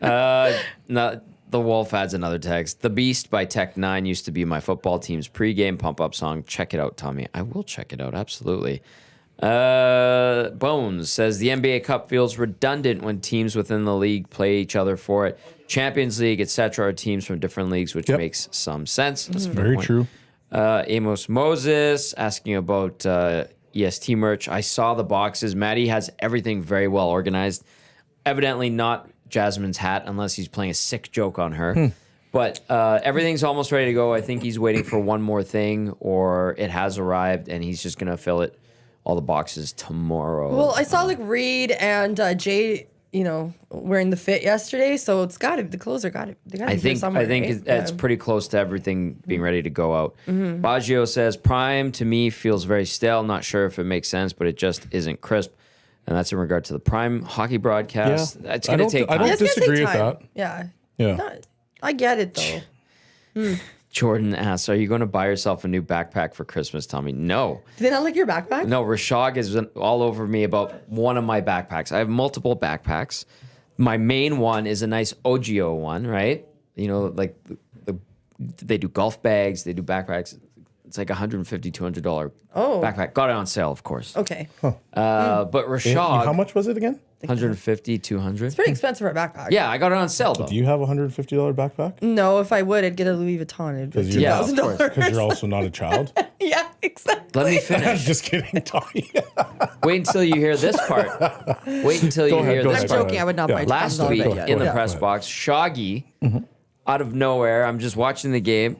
Yeah. No, the Wolf adds another text. The Beast by Tech 9 used to be my football team's pregame pump-up song. Check it out, Tommy. I will check it out, absolutely. Bones says the NBA Cup feels redundant when teams within the league play each other for it. Champions League, etc., are teams from different leagues, which Yep. makes some sense. That's a fair Very point. true. Amos Moses asking about EST merch. I saw the boxes. Maddie has everything very well organized. Evidently not Jasmine's hat unless he's playing a sick joke on her. But everything's almost ready to go. I think he's waiting for one more thing, or it has arrived and he's just going to fill it, all the boxes tomorrow. Well, I saw like Reed and Jay wearing the fit yesterday, so the clothes are got it. They got to I be here think somewhere. I think right? it's pretty close to everything being ready to go out. Mm-hmm. Baggio says Prime to me feels very stale. Not sure if it makes sense, but it just isn't crisp. And that's in regard to the Prime hockey broadcast. Yeah. It's going to take I time. don't It's gonna take disagree with time. that. Yeah. Yeah. I get it though. Jordan asks, "Are you going to buy yourself a new backpack for Christmas, Tommy?" No. Do they not like your backpack? No, Rashog is all over me about one of my backpacks. I have multiple backpacks. My main one is a nice OGO one, right? Like they do golf bags, they do backpacks. It's like $150, $200 backpack. Got it on sale, of course. Okay. But Rashog, How much was it again? $150, $200. It's pretty expensive for a backpack. Yeah, I got it on sale though. Do you have a $150 backpack? No, if I would, I'd get a Louis Vuitton. It'd be Yeah, of $2,000. course. Because you're also not a child. Yeah, exactly. Let me finish. Just kidding, Tommy. Wait until you hear this part. Wait until you Go ahead, hear go this ahead. part. I'm joking. I would not buy Last $2,000 week bag yet. in the Yeah. press box, Shoggy, out of nowhere, I'm just watching the game,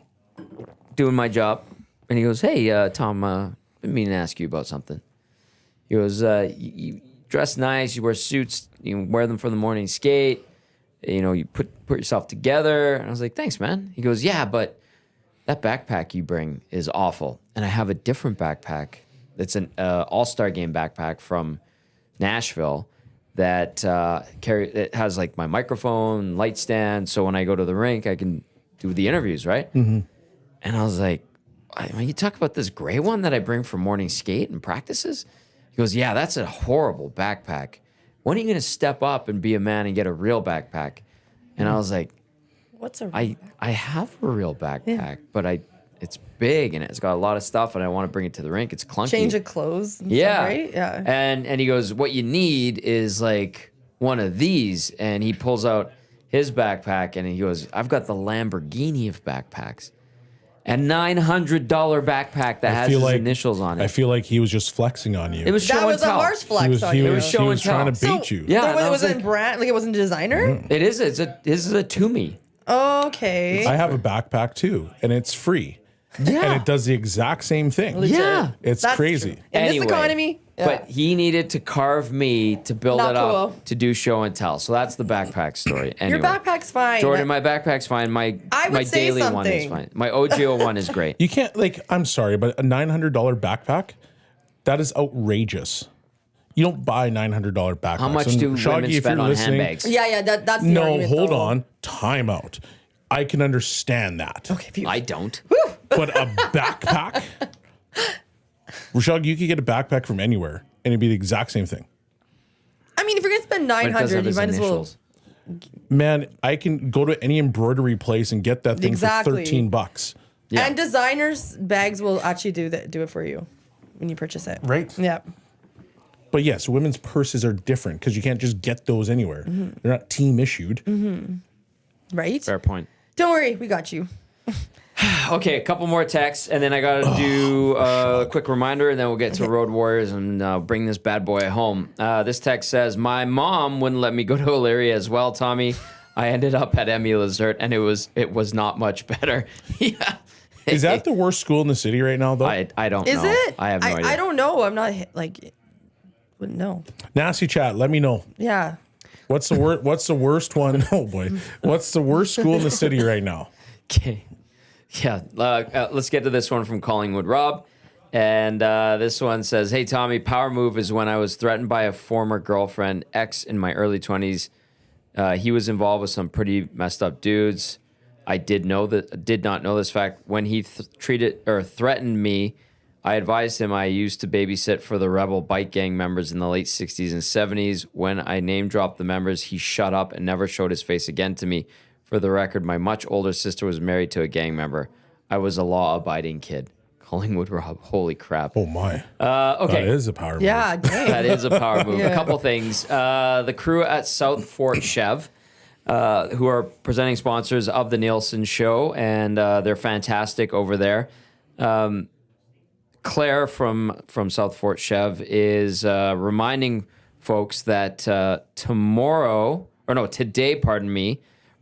doing my job, and he goes, "Hey, Tom, been meaning to ask you about something." He goes, "You dress nice, you wear suits, you wear them for the morning skate, you put yourself together." And I was like, "Thanks, man." He goes, "Yeah, but that backpack you bring is awful, and I have a different backpack. It's an All-Star Game backpack from Nashville." That it has like my microphone, light stand, so when I go to the rink, I can do the interviews, right? Mm-hmm. And I was like, "You talk about this gray one that I bring for morning skate and practices?" He goes, "Yeah, that's a horrible backpack. When are you going to step up and be a man and get a real backpack?" And I was like, What's a I have a real backpack, but it's big and it's got a lot of stuff, and I want to bring it to the rink. It's clunky. change of clothes? And Yeah. stuff, right? Yeah. And he goes, "What you need is like one of these." And he pulls out his backpack and he goes, "I've got the Lamborghini of backpacks. A $900 backpack that has his initials on it." I feel like he was just flexing on you. It was show That and was a tell. harsh flex on he you. was, show he and was trying to tell. bait you. Yeah, So and I it was wasn't like, brand, like it wasn't designer? It is. This is a Toomey. Okay. I have a backpack too, and it's free. Yeah. And it does the exact same thing. Yeah. It's That's crazy. true. In this economy? Yeah. But he needed to carve me to build Not it up cool. to do show and tell. So that's the backpack story. Anyway, Your backpack's fine. Jordan, my backpack's fine. My I would say daily one is something. fine. My OGO one is great. You can't, I'm sorry, but a $900 backpack, that is outrageous. You don't buy $900 backpacks. How much And do Shaggy, women if spend you're on listening- handbags? Yeah, that's the No, argument, hold though. on. Time out. I can understand that. Okay, if you, I don't. But a backpack? Rashad, you could get a backpack from anywhere and it'd be the exact same thing. I mean, if you're gonna spend But it does 900, have you his might as well. initials. Man, I can go to any embroidery place and get that thing Exactly. for $13. Yeah. And designers bags will actually do it for you when you purchase it. Right. Yeah. But yes, women's purses are different because you can't just get those anywhere. Mm-hmm. They're not team issued. Right. Fair point. Don't worry, we got you. Okay, a couple more texts, and then I got to do a quick reminder, and then we'll get to Road Warriors and bring this bad boy home. This text says, "My mom wouldn't let me go to Illyria as well, Tommy. I ended up at Emmy Lazert, and it was not much better." Yeah. Is that the worst school in the city right now, though? I don't Is know. it? I have no idea. I don't know. I'm not wouldn't know. Nasty chat. Let me know. Yeah. What's the worst? What's the worst one? Oh boy. What's the worst school in the city right now? Okay. Yeah, let's get to this one from Collingwood Rob. And this one says, "Hey, Tommy, power move is when I was threatened by a former girlfriend, ex in my early 20s. He was involved with some pretty messed up dudes. I did not know this fact. When he threatened me, I advised him I used to babysit for the rebel bike gang members in the late 60s and 70s. When I name dropped the members, he shut up and never showed his face again to me. For the record, my much older sister was married to a gang member. I was a law-abiding kid." Collingwood Rob, holy crap. Oh my. Okay. That is a power Yeah. move. Dang. That is a power move. Yeah. A couple things. The crew at South Fort Chev, who are presenting sponsors of the Nielsen Show, and they're fantastic over there. Claire from South Fort Chev is reminding folks that today,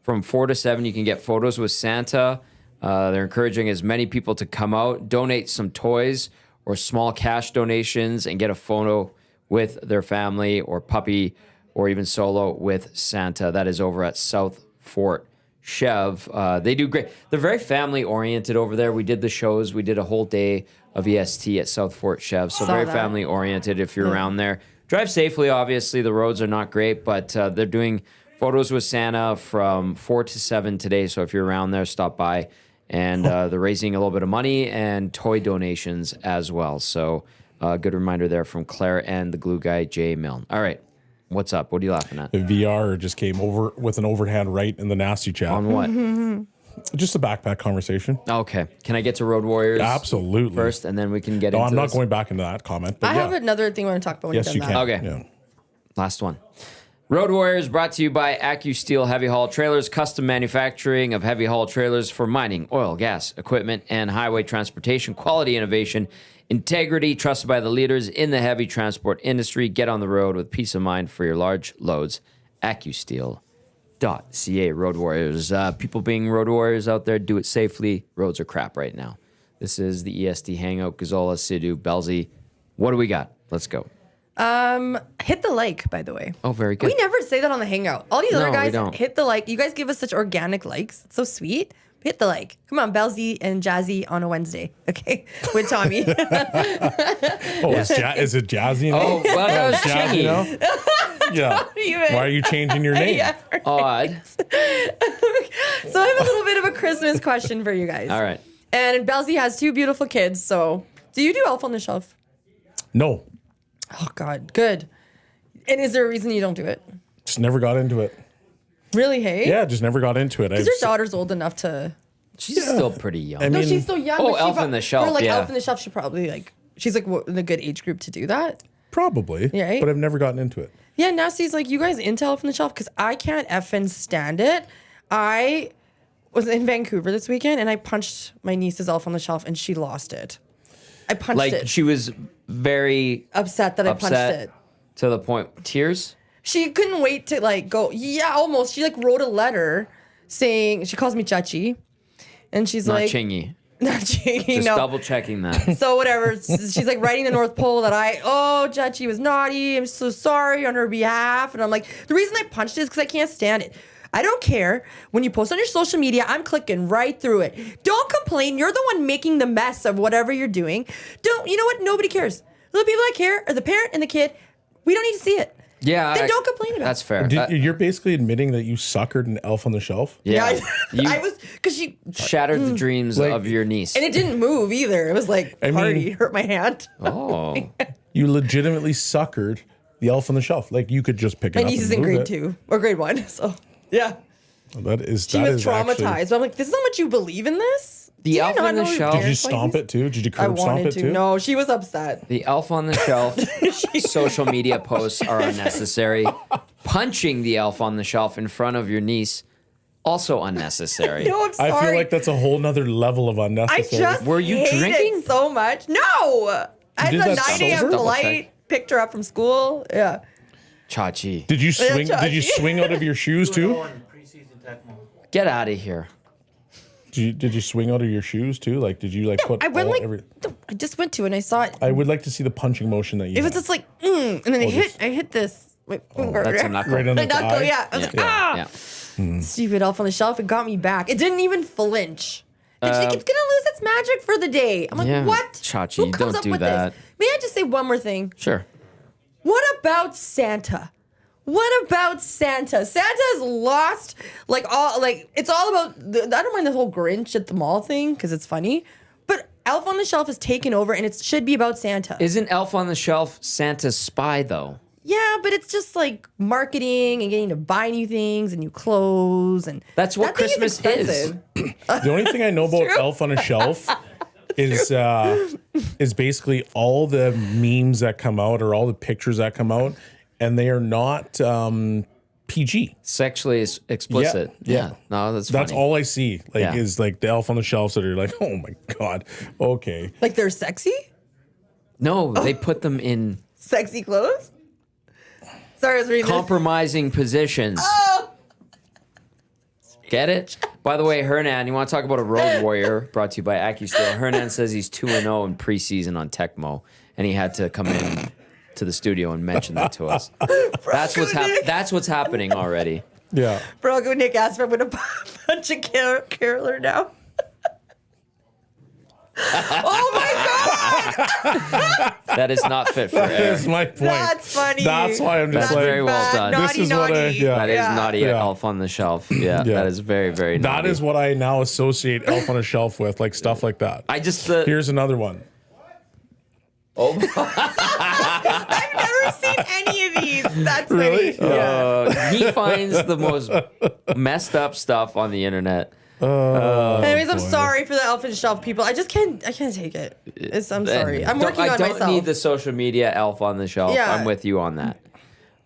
from 4 to 7, you can get photos with Santa. They're encouraging as many people to come out, donate some toys or small cash donations, and get a photo with their family or puppy or even solo with Santa. That is over at South Fort Chev. They do great. They're very family oriented over there. We did the shows. We did a whole day of EST at South Fort Chev. So Saw very that. family oriented if you're around there. Drive safely, obviously. The roads are not great, but they're doing photos with Santa from 4 to 7 today. So if you're around there, stop by. And they're raising a little bit of money and toy donations as well. So good reminder there from Claire and the glue guy, Jay Milne. All right. What's up? What are you laughing at? The VR just came over with an overhand right in the nasty chat. On what? Just a backpack conversation. Okay. Can I get to Road Warriors Absolutely. first, and then we can get No, into I'm not this? going back into that comment. But I have another thing I want to talk about when Yes, you you're can. done that. Okay. Yeah. Last one. Road Warriors brought to you by AccuSteel Heavy Haul Trailers, custom manufacturing of heavy haul trailers for mining, oil, gas, equipment, and highway transportation, quality innovation, integrity, trusted by the leaders in the heavy transport industry. Get on the road with peace of mind for your large loads. AccuSteel.ca. Road Warriors. People being Road Warriors out there, do it safely. Roads are crap right now. This is the EST Hangout. Gazola, Sidhu, Belzy. What do we got? Let's go. Hit the like, by the way. Oh, very good. We never say that on the Hangout. All these No, other we guys don't. hit the like. You guys give us such organic likes. It's so sweet. Hit the like. Come on, Belzy and Jazzy on a Wednesday. Okay. With Tommy. Oh, is it Jazzy now? Oh, well, that was Jazzy chingy. now? Yeah. even. Why are you changing your name? Yeah. Odd. So I have a little bit of a Christmas question for you guys. All right. And Belzy has 2 beautiful kids. So do you do Elf on the Shelf? No. Oh, God. Good. And is there a reason you don't do it? Just never got into it. Really, hey? Yeah, just never got into it. Because your daughter's old enough to... She's still pretty young. I No, mean, she's so young. Oh, but she Elf on the Shelf, For like yeah. Elf on the Shelf, she probably like... She's like in a good age group to do that. probably. Yeah, right? But I've never gotten into it. Yeah, Nasty's like, you guys into Elf on the Shelf? Because I can't effing stand it. I was in Vancouver this weekend and I punched my niece's Elf on the Shelf and she lost it. I punched Like, it. she was very Upset that I punched upset it. to the point. Tears? She couldn't wait to like go, yeah, almost. She like wrote a letter saying, she calls me Chachi. And she's Not like, chingy. not Chachi, Just no. double checking that. So whatever. She's like writing the North Pole that Chachi was naughty. I'm so sorry on her behalf. And I'm like, the reason I punched it is because I can't stand it. I don't care. When you post on your social media, I'm clicking right through it. Don't complain. You're the one making the mess of whatever you're doing. You know what? Nobody cares. The people that care are the parent and the kid. We don't need to see it. Yeah. Then don't complain about That's it. fair. You're basically admitting that you suckered an Elf on the Shelf? yeah. You I was, because she, shattered the dreams Like- of your niece. and it didn't move either. It was like, I mean- party, hurt my hand. Oh. You legitimately suckered the Elf on the Shelf. Like you could just pick it My up. niece is and in move grade it. 2 or grade 1. So, yeah. That is She that was is traumatized. actually- But I'm like, this is how much you believe in this? The Do you Elf not on the know your Shelf- Did you parents like stomp this? it too? Did you I curb stomp wanted it to. too? No, she was upset. The Elf on the Shelf social media posts are unnecessary. Punching the Elf on the Shelf in front of your niece, also unnecessary. No, I'm sorry. I feel like that's a whole nother level of I unnecessary. just Were you hate drinking? it so much. No, I had did the 9 that a.m. sober? Double flight. check. Picked her up from school. Yeah. Chachi. Did you swing? Chachi. Did you swing out of your shoes too? On preseason Tecmo. Get out of here. Did you swing out of your shoes too? Like did you like put? I went all- like every- I just went to it and I saw it. I would like to see the punching motion that you. It was had. just like, and then I hit this. My finger. That's a knuckle. Right on My the knuckle, eye? yeah. I was like, Yeah. ah! Yeah. Stupid Elf on the Shelf. It got me back. It didn't even flinch. Did you think it's gonna lose its magic for the day? I'm like, Yeah, what? Chachi, Who you comes don't up do with that. this? May I just say one more thing? Sure. What about Santa? What about Santa? Santa has lost it's all about I don't mind the whole Grinch at the mall thing because it's funny, but Elf on the Shelf has taken over and it should be about Santa. Isn't Elf on the Shelf Santa's spy, though? Yeah, but it's just like marketing and getting to buy new things and new clothes and That's what that thing Christmas is. expensive. The only thing I know about true. Elf on a Shelf is basically all the memes that come out or all the pictures that come out, and they are not PG. Sexually explicit. Yeah. No, that's That's funny. all I see. Like Yeah. is like the Elf on the Shelves that are like, oh my god, okay. Like they're sexy? No, they put them in Sexy clothes? Sorry, I was reading this. compromising positions. Oh. Get it? By the way, Hernan, you want to talk about a road warrior brought to you by AccuSteel. Hernan says he's 2-0 in preseason on Tecmo, and he had to come in to the studio and mention that to us. That's what's happening already. Yeah. Bro, Nick asked if I'm going to punch a caroler now. Oh my God! That is not fit for air. That's my point. That's funny. That's why I'm just That's like, very well done. Naughty, This is what I- naughty. yeah. That is naughty Yeah. elf on the shelf. Yeah, Yeah. that is very, very naughty. that is what I now associate Elf on a Shelf with, like stuff like that. I just Here's another one. I've never seen any of these. That's Really? funny. Yeah. he finds the most messed up stuff on the internet. Anyways, I'm boy. sorry for the elf and shelf people. I can't take it. I'm sorry. I'm working on I don't myself. need the social media elf on the shelf. Yeah. I'm with you on that.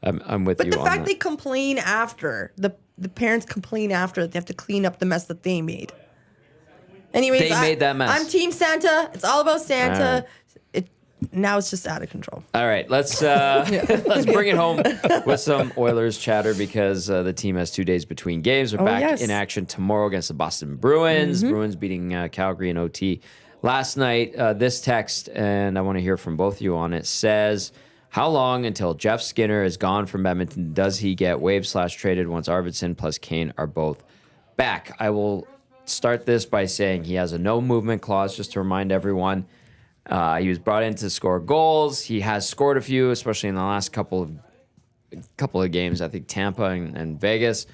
I'm with But you the on fact that. they complain after, the parents complain after that they have to clean up the mess that they made. Anyways, They made that mess. I'm Team Santa. It's all about Santa. All right. Now it's just out of control. All right, let's let's bring it home with some Oilers chatter because the team has 2 days between games. We're back yes. in action tomorrow against the Boston Bruins. Bruins beating Calgary in OT last night. This text, and I want to hear from both of you on it, says, how long until Jeff Skinner is gone from Edmonton does he get waived/traded once Arvidsson plus Kane are both back? I will start this by saying he has a no movement clause, just to remind everyone. He was brought in to score goals. He has scored a few, especially in the last couple of games. I think Tampa and Vegas.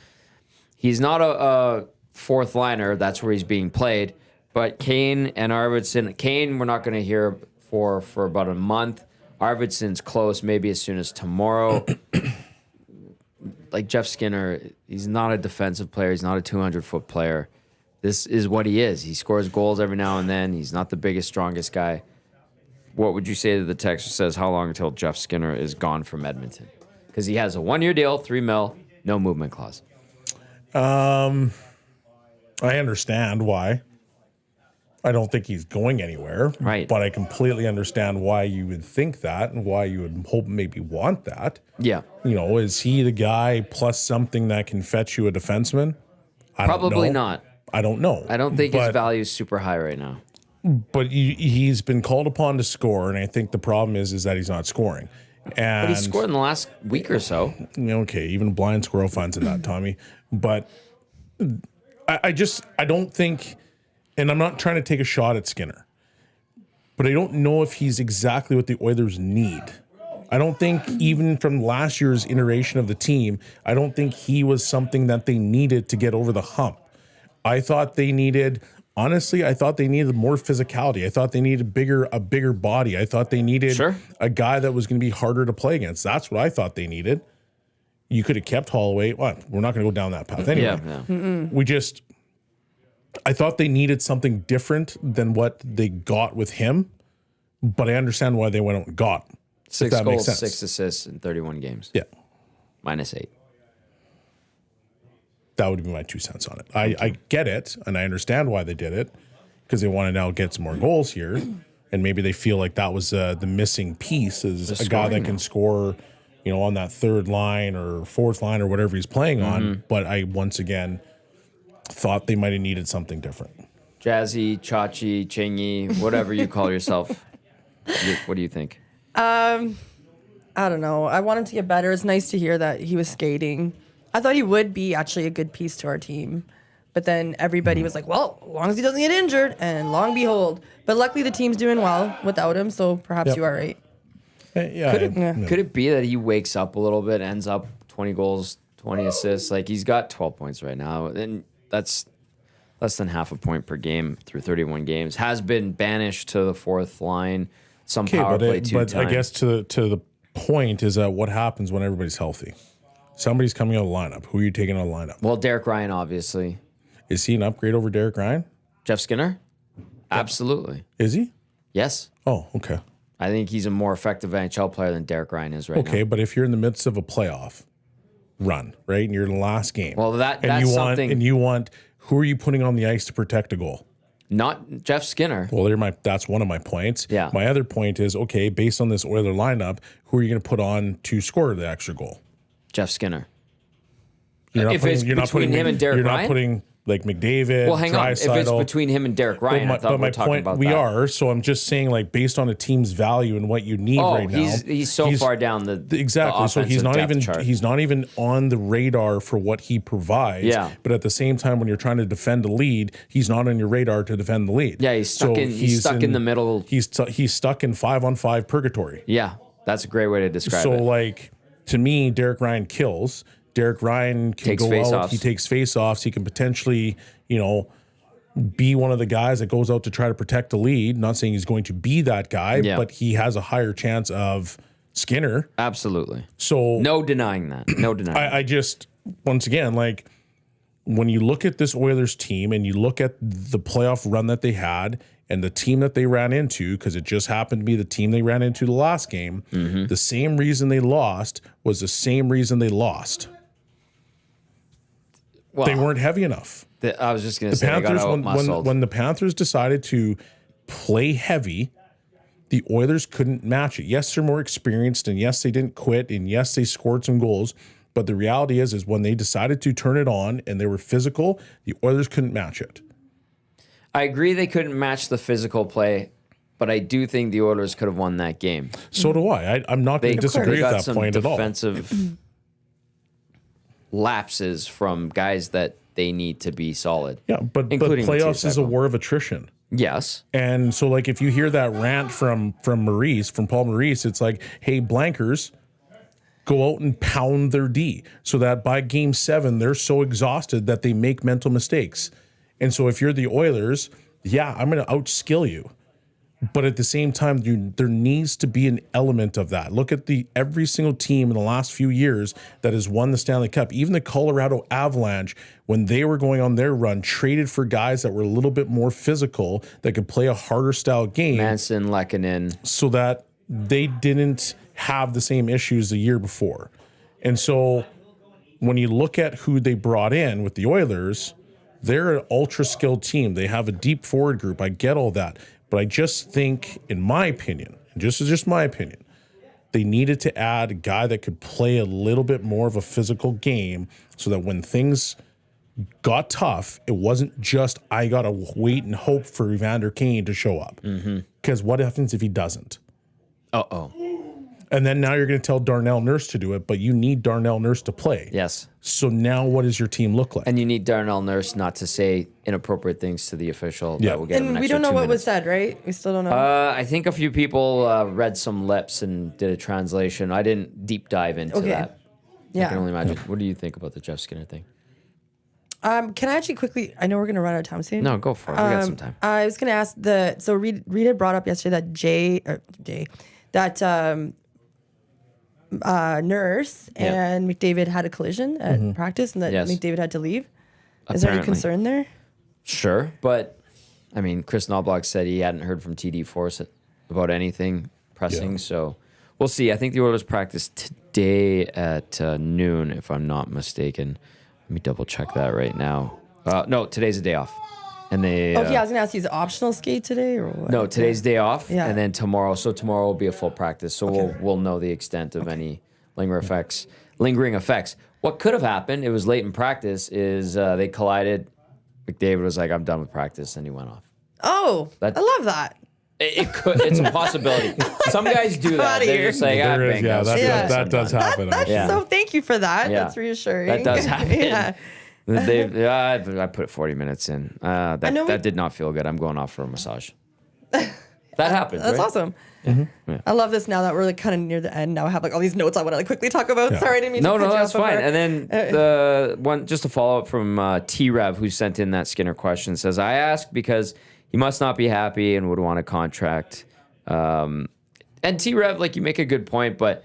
He's not a fourth liner. That's where he's being played. But Kane and Arvidsson. Kane, we're not going to hear for about a month. Arvidsson's close, maybe as soon as tomorrow. Like Jeff Skinner, he's not a defensive player. He's not a 200-foot player. This is what he is. He scores goals every now and then. He's not the biggest, strongest guy. What would you say to the text that says how long until Jeff Skinner is gone from Edmonton? Because he has a 1-year deal, $3 million, no movement clause. I understand why. I don't think he's going anywhere. Right. But I completely understand why you would think that and why you would hope maybe want that. Yeah, You know, is he the guy plus something that can fetch you a defenseman? I don't probably know. not. I don't know. I don't think his But- value is super high right now. But he's been called upon to score, and I think the problem is that he's not scoring. And But he scored in the last week or so. okay, even a blind squirrel finds in that, Tommy. But I don't think, and I'm not trying to take a shot at Skinner, but I don't know if he's exactly what the Oilers need. I don't think even from last year's iteration of the team, I don't think he was something that they needed to get over the hump. I thought they needed more physicality. I thought they needed a bigger body. I thought they needed Sure. a guy that was going to be harder to play against. That's what I thought they needed. You could have kept Holloway. Well, we're not going to go down that path anyway. Yeah. I thought they needed something different than what they got with him, but I understand why they went out and got him. if 6 that makes goals, sense. 6 assists in 31 games. Yeah. -8. That would be my 2 cents on it. I get it, and I understand why they did it, because they want to now get some more goals here, and maybe they feel like that was the missing piece is a guy that scoring can now. score, on that third line or fourth line or whatever he's playing on. But I once again thought they might have needed something different. Jazzy, Chachi, Chingy, whatever you call yourself. What do you think? I don't know. I wanted to get better. It's nice to hear that he was skating. I thought he would be actually a good piece to our team. But then everybody was like, well, as long as he doesn't get injured, and long behold. But luckily the team's doing well without him, so perhaps Yep. you are right. Could it be that he wakes up a little bit, ends up 20 goals, 20 assists? Like, he's got 12 points right now, and that's less than half a point per game through 31 games. Has been banished to the fourth line, some power play two times. I guess to the point is that what happens when everybody's healthy? Somebody's coming out of the lineup. Who are you taking out of the lineup? Well, Derek Ryan, obviously. Is he an upgrade over Derek Ryan? Jeff Skinner? Absolutely. Is he? Yes. Oh, okay. I think he's a more effective NHL player than Derek Ryan is right now. Okay, but if you're in the midst of a playoff run, right, and you're in the last game, Well, and that's you want something. who are you putting on the ice to protect a goal? Not Jeff Skinner. Well, that's one of my points. Yeah. My other point is, okay, based on this Oiler lineup, who are you going to put on to score the extra goal? Jeff Skinner. You're If it's between him and Derek you're Ryan? not putting like McDavid. Well, hang on. If it's Draisaitl. between him and Derek Ryan, I thought we were talking about we that. are. So I'm just saying, like, based on a team's value and what you need right now, he's so far down the exactly. The So he's not offensive even depth chart. he's not even on the radar for what he provides. Yeah. But at the same time, when you're trying to defend a lead, he's not on your radar to defend the lead. Yeah, he's stuck in the middle. He's stuck in 5-on-5 purgatory. Yeah, that's a great way to describe So it. like to me, Derek Ryan kills. Derek Ryan can Takes go out. face-offs. He takes face-offs. He can potentially, be one of the guys that goes out to try to protect the lead. Not saying he's going to be that guy, Yeah. but he has a higher chance of Skinner. Absolutely. So No denying that. No denying. I just, once again, like when you look at this Oilers team and you look at the playoff run that they had and the team that they ran into, because it just happened to be the team they ran into the last game, the same reason they lost was the same reason they lost. Well, They weren't heavy enough. I was just going to The say they got Panthers, when the Panthers decided to play heavy, the Oilers couldn't match it. Yes, they're more experienced, and yes, they didn't quit, and yes, they scored some goals. But the reality is when they decided to turn it on and they were physical, the Oilers couldn't match it. I agree they couldn't match the physical play, but I do think the Oilers could have won that game. So do I. I'm not going to disagree got with that some point at all. defensive lapses from guys that they need to be solid. Yeah, but including playoffs is a Matisse. war of attrition. Yes. And so, like, if you hear that rant from Paul Maurice, it's like, hey, blankers, go out and pound their D so that by game 7, they're so exhausted that they make mental mistakes. And so if you're the Oilers, yeah, I'm going to outskill you. But at the same time, there needs to be an element of that. Look at every single team in the last few years that has won the Stanley Cup. Even the Colorado Avalanche, when they were going on their run, traded for guys that were a little bit more physical, that could play a harder style game. Manson, Lehkonen. So that they didn't have the same issues the year before. And so when you look at who they brought in with the Oilers, they're an ultra skilled team. They have a deep forward group. I get all that. But I just think, in my opinion, and just my opinion, they needed to add a guy that could play a little bit more of a physical game so that when things got tough, it wasn't just, I got to wait and hope for Evander Kane to show up. Because what happens if he doesn't? Uh-oh. And then now you're going to tell Darnell Nurse to do it, but you need Darnell Nurse to play. Yes. So now what does your team look like? And you need Darnell Nurse not to say inappropriate things to the official. Yeah. That will get him an And we extra don't know 2 what minutes. was said, right? We still don't know. I think a few people read some lips and did a translation. I didn't deep dive into Okay. that. I can only yeah. imagine. What do you think about the Jeff Skinner thing? Can I actually quickly? I know we're gonna run out of time soon. No, go for it. We got some time. I was gonna ask so Reed had brought up yesterday that Nurse and McDavid had a collision at practice and that Yes. McDavid had to leave. Is there any Apparently. concern there? Sure, but I mean, Chris Knobloch said he hadn't heard from TD Force about anything pressing, Yeah. so we'll see. I think the Oilers practice today at noon, if I'm not mistaken. Let me double check that right now. No, today's a day off, and they. Okay, I was gonna ask you, is it optional skate today or what? No, today's day off, Yeah. and then tomorrow. So tomorrow will be a full practice. So we'll know the extent of any lingering effects. What could have happened? It was late in practice. Is they collided. McDavid was like, "I'm done with practice," and he went off. Oh, That- I love that. It could. It's a possibility. Some guys do that. outta They're here. just like, ah, There is, bingo, yeah, screw this, I'm that does done." happen. That's Yeah. so. Thank you for that. Yeah. That's reassuring. That does happen. yeah. I put 40 minutes in. know That did not feel good. I'm going off for a massage. That happened. That's right? awesome. I love this now that we're like kind of near the end. Now I have like all these notes I want to like quickly talk about. Yeah. Sorry, I didn't mean No, to cut you that's off fine. before. And then the one, just a follow up from T Rev, who sent in that Skinner question, says, I ask because he must not be happy and would want a contract. And T Rev, like, you make a good point, but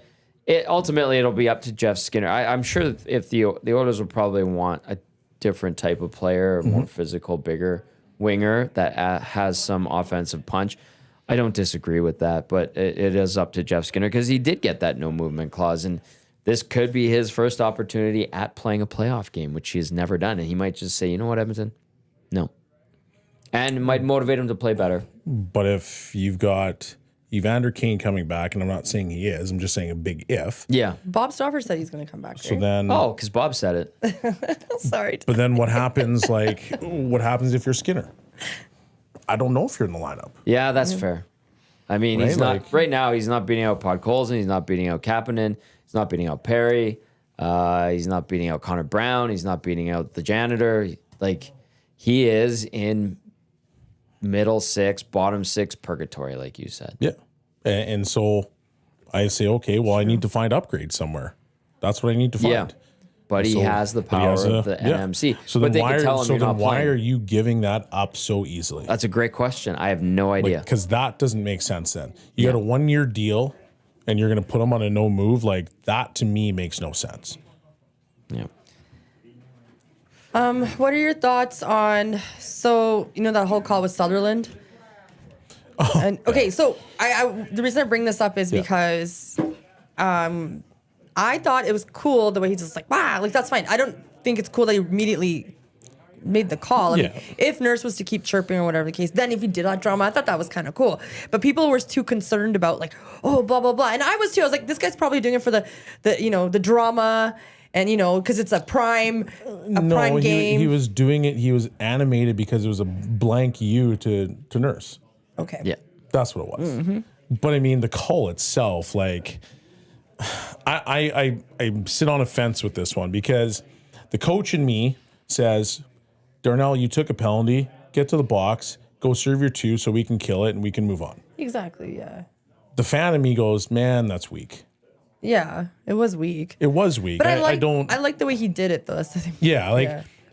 ultimately it'll be up to Jeff Skinner. I'm sure if the Oilers would probably want a different type of player, a more physical, bigger winger that has some offensive punch. I don't disagree with that, but it is up to Jeff Skinner because he did get that no movement clause, and this could be his first opportunity at playing a playoff game, which he has never done, and he might just say, you know what, Edmonton? No. And it might motivate him to play better. But if you've got Evander Kane coming back, and I'm not saying he is, I'm just saying a big if. Yeah. Bob Stauffer said he's going to come back. So right? then, Oh, because Bob said it. Sorry. but then what happens? Like, what happens if you're Skinner? I don't know if you're in the lineup. Yeah, that's fair. I mean, he's Right, not like- right now. He's not beating out Podkolzin. He's not beating out Kapanen. He's not beating out Perry. He's not beating out Connor Brown. He's not beating out the janitor. Like, he is in middle six, bottom six purgatory, like you said. Yeah, and so I say, okay, well, I need to find upgrades somewhere. That's what I need to find. Yeah. But he So- has the but he power has of the yeah. NMC. So but then they why? can tell him So you're then not why playing. are you giving that up so easily? That's a great question. I have no idea. Because that doesn't make sense. Then you got a 1-year deal, and you're going to put him on a no move. Like that to me makes no sense. Yeah. What are your thoughts on, so, you know, that whole call with Sutherland? And okay, so I the reason I bring this up is Yeah. because I thought it was cool the way he's just like, wow, like that's fine. I don't think it's cool that he immediately made the call. I mean, Yeah. if Nurse was to keep chirping or whatever the case, then if he did that drama, I thought that was kind of cool. But people were too concerned about like, oh, blah blah blah, and I was too. I was like, this guy's probably doing it for the you know, the drama, and you know, because it's a prime game. he was doing it. He was animated because it was a blank you to Nurse. Okay. Yeah. That's what it was. But I mean, the call itself, like, I sit on a fence with this one because the coach in me says, Darnell, you took a penalty, get to the box, go serve your two so we can kill it and we can move on. Exactly. Yeah. The fan in me goes, man, that's weak. Yeah. It was weak. It was weak. But I don't. I like the way he did it though. That's the thing. Yeah, like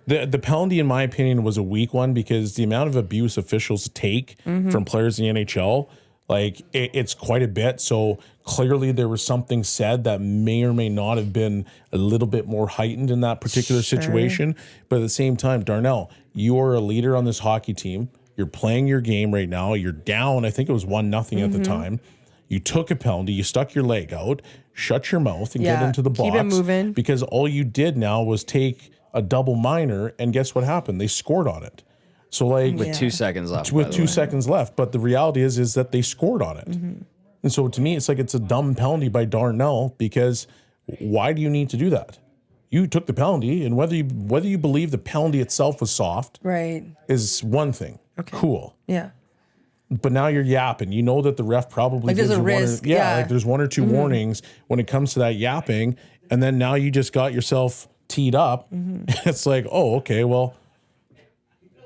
Yeah. the penalty, in my opinion, was a weak one because the amount of abuse officials take from players in the NHL, like it's quite a bit. So clearly there was something said that may or may not have been a little bit more heightened in that particular situation. But at the same time, Darnell, you are a leader on this hockey team. You're playing your game right now. You're down. I think it was 1-0 at the time. You took a penalty. You stuck your leg out. Shut your mouth and get Yeah, into the box. keep it moving. Because all you did now was take a double minor, and guess what happened? They scored on it. So like With 2 seconds left. with by the 2 way. seconds left, but the reality is that they scored on it. And so to me, it's like it's a dumb penalty by Darnell because why do you need to do that? You took the penalty, and whether you believe the penalty itself was soft Right. is one thing. Okay. Cool. Yeah. But now you're yapping. You know that the ref probably Like, there's gives a you risk, one or, yeah. like there's 1 or 2 warnings when it comes to that yapping, and then now you just got yourself teed up. It's like, oh, okay, well.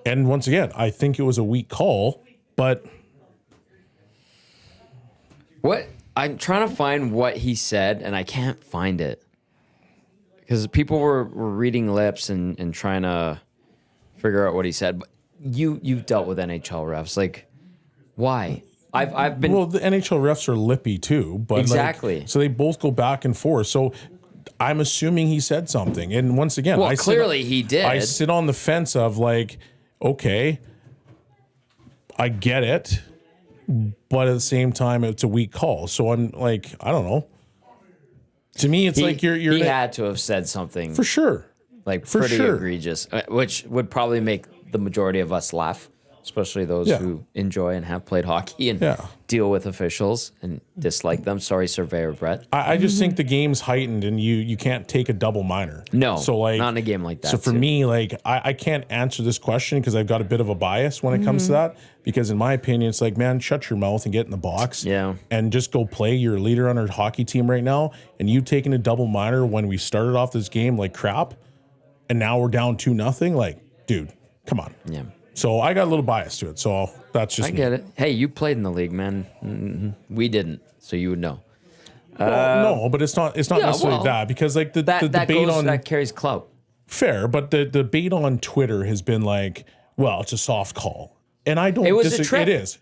And once again, I think it was a weak call, but What I'm trying to find what he said, and I can't find it because people were reading lips and trying to figure out what he said. But you've dealt with NHL refs, like why? I've been well, the NHL refs are lippy too, but Exactly. so they both go back and forth. So I'm assuming he said something, and once again, well. Clearly, he did. I sit on the fence of like, okay, I get it, but at the same time, it's a weak call. So I'm like, I don't know. To me, it's like you're he had to have said something for sure. like for pretty sure. egregious, which would probably make the majority of us laugh, especially those Yeah. who enjoy and have played hockey and Yeah. deal with officials and dislike them. Sorry, Surveyor Brett. I just think the game's heightened, and you can't take a double minor. No, so like not in a game like that, So for too. me, like I can't answer this question because I've got a bit of a bias when it comes to that. Because in my opinion, it's like, man, shut your mouth and get in the box. Yeah. And just go play. You're a leader on our hockey team right now, and you taking a double minor when we started off this game like crap, and now we're down 2-0. Like, dude, come on. Yeah. So I got a little bias to it. So that's just I me. get it. Hey, you played in the league, man. We didn't, so you would know. Well, no, but it's not yeah, necessarily well, that because like the That debate goes, on that carries clout. fair, but the debate on Twitter has been like, well, it's a soft call, and I don't. It was a trip. It is.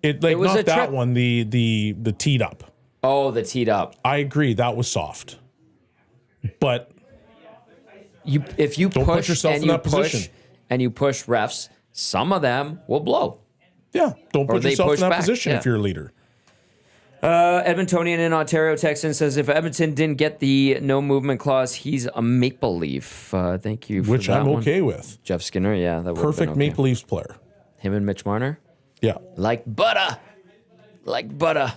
It like It was not a that trip. one. The teed up. Oh, the teed up. I agree that was soft, but If you Don't push put yourself and in you that push position. and you push refs, some of them will blow. yeah, don't Or put they yourself push in that back, position if yeah. you're a leader. Edmontonian in Ontario, Texan says if Edmonton didn't get the no movement clause, he's a Maple Leaf. Thank you for Which that I'm one. okay with. Jeff Skinner, yeah, that would Perfect been okay. Maple Leafs player. Him and Mitch Marner, Yeah, like butter. like butter.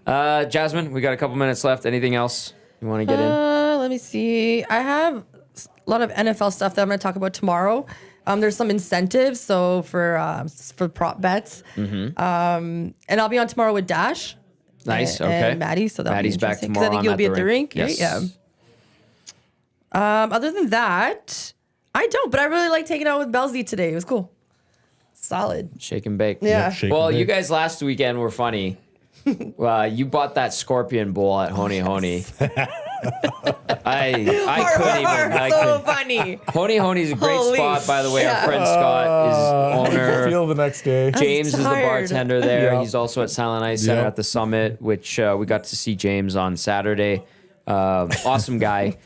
Jasmine, we got a couple minutes left. Anything else you want to get in? Let me see. I have a lot of NFL stuff that I'm going to talk about tomorrow. There's some incentives, so for prop bets. And I'll be on tomorrow with Dash. Nice. And, Okay. And Maddie, so that'll Maddie's be back interesting. tomorrow. I think you'll be at the rink. Yes. Right? Yeah. Other than that, I don't. But I really like taking it out with Belzy today. It was cool. Solid. Shake and bake. Yeah. Shake Well, and you bake. guys last weekend were funny. You bought that scorpion bowl at Honey Honey. I couldn't even. I so couldn't. funny. Honey Honey's a great Holy spot, by the way. shit. Our friend Scott is owner. Feel the next day. James is the tired. bartender there. Yeah. He's also at Silent Ice Center Yeah. at the Summit, which we got to see James on Saturday. Awesome guy.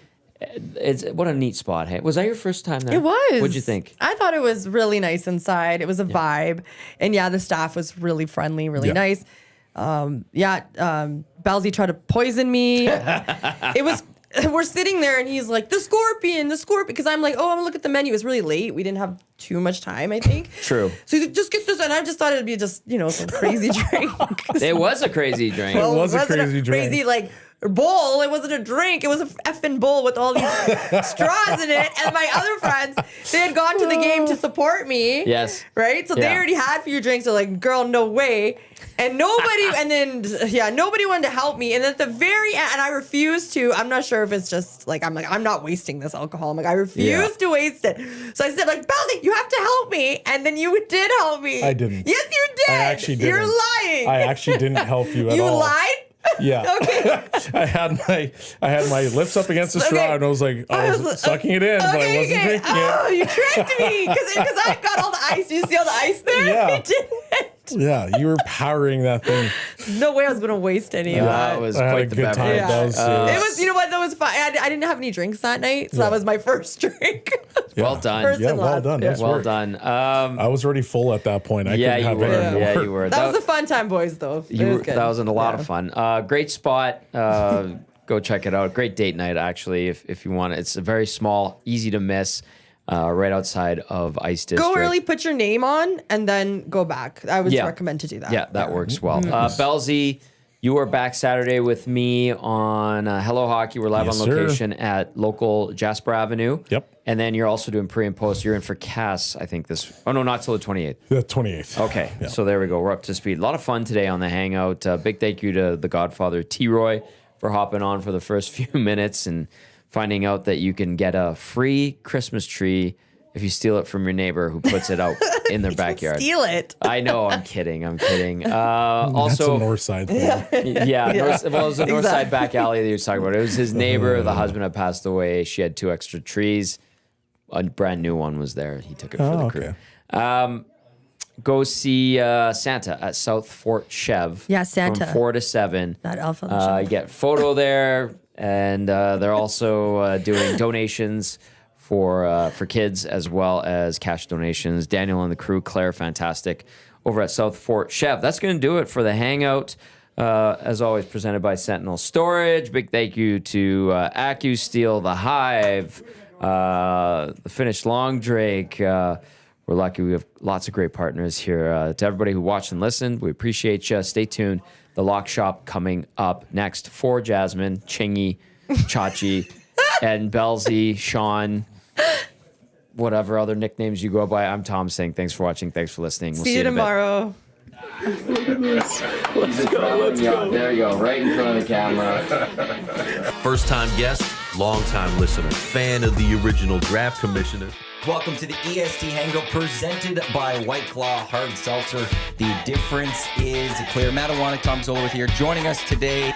What a neat spot. Hey, was that your first time there? It was. What'd you think? I thought it was really nice inside. It was a vibe. And yeah, the staff was really friendly, really Yeah. nice. Balzi tried to poison me. It was, we're sitting there and he's like, the scorpion. Because I'm like, oh, I'm gonna look at the menu. It's really late. We didn't have too much time, I think. True. So he's like, just get this. And I just thought it'd be just, some crazy drink. It was a crazy drink. Well, was a wasn't crazy drink. Crazy, like, bowl. It wasn't a drink. It was a effing bowl with all these straws in it. And my other friends, they had gone to the game to support me. Yes. Right? So they Yeah. already had a few drinks. They're like, girl, no way. And nobody wanted to help me. And at the very end, and I refused to, I'm not sure if it's just like, I'm not wasting this alcohol. I'm like, I refuse to waste it. So I said, like, Belzy, you have to help me. And then you did help me. I didn't. Yes, you did. I actually didn't. You're lying. I actually didn't help you at you all. lied? Yeah. Okay. I had my lips up against the straw Okay. and I was like, I was sucking it in, but I wasn't drinking Oh, it. you tricked me because I got all the ice. You see all the ice there? Yeah. You didn't. Yeah, you were powering that thing. No way I was gonna waste any of That that. was I had quite a the good beverage. time. Yeah. That was, It was, you know what? That was fun. I didn't have any drinks that night, so that was my first drink. Well done. First Yeah, and well last. done. Yeah. Nice Well work. done. I was already full at that point. I Yeah, couldn't you have were. any more. Yeah, you were. That was a fun time, boys. Though it was good. That was a lot of Yeah. fun. Great spot. Go check it out. Great date night, actually, if you want it. It's a very small, easy to miss, right outside of Ice District. Go early, put your name on, and then go back. I would Yeah. recommend to do that. Yeah, that works well. Mm-hmm. Belzy, you were back Saturday with me on Hello Hockey. We're live Yes, on sir. location at local Jasper Avenue. Yep. And then you're also doing pre and post. You're in for Cass, I think not till the 28th. The 28th. Okay, Yeah. so there we go. We're up to speed. A lot of fun today on the Hangout. Big thank you to the Godfather T-Roy for hopping on for the first few minutes and finding out that you can get a free Christmas tree if you steal it from your neighbor who puts it out in their backyard. Steal it. I know, I'm kidding. That's Also, a north side thing. yeah, it was the north side Exactly. back alley that you were talking about. It was his neighbor. The husband had passed away. She had 2 extra trees. A brand new one was there. He took it for the crew. Okay. Go see Santa at South Fort Chev. Yeah, Santa. From 4 to 7. That elf on the shelf. You get photo there, and they're also doing donations for kids as well as cash donations. Daniel and the crew, Claire, fantastic, over at South Fort Chev. That's going to do it for the Hangout. As always, presented by Sentinel Storage. Big thank you to AccuSteel, The Hive, the Finished Long Drake. We're lucky we have lots of great partners here. To everybody who watched and listened, we appreciate you. Stay tuned. The Lock Shop coming up next for Jasmine, Chingy, Chachi, and Belzy, Sean, whatever other nicknames you go by. I'm Tom saying thanks for watching. Thanks for listening. We'll See you in a bit. tomorrow. Let's go. There you go, right in front of the camera. First time guest, long time listener, fan of the original draft commissioner. Welcome to the EST Hangout presented by White Claw Hard Seltzer. The difference is clear. Matawanek, Tom Zola with here. Joining us today,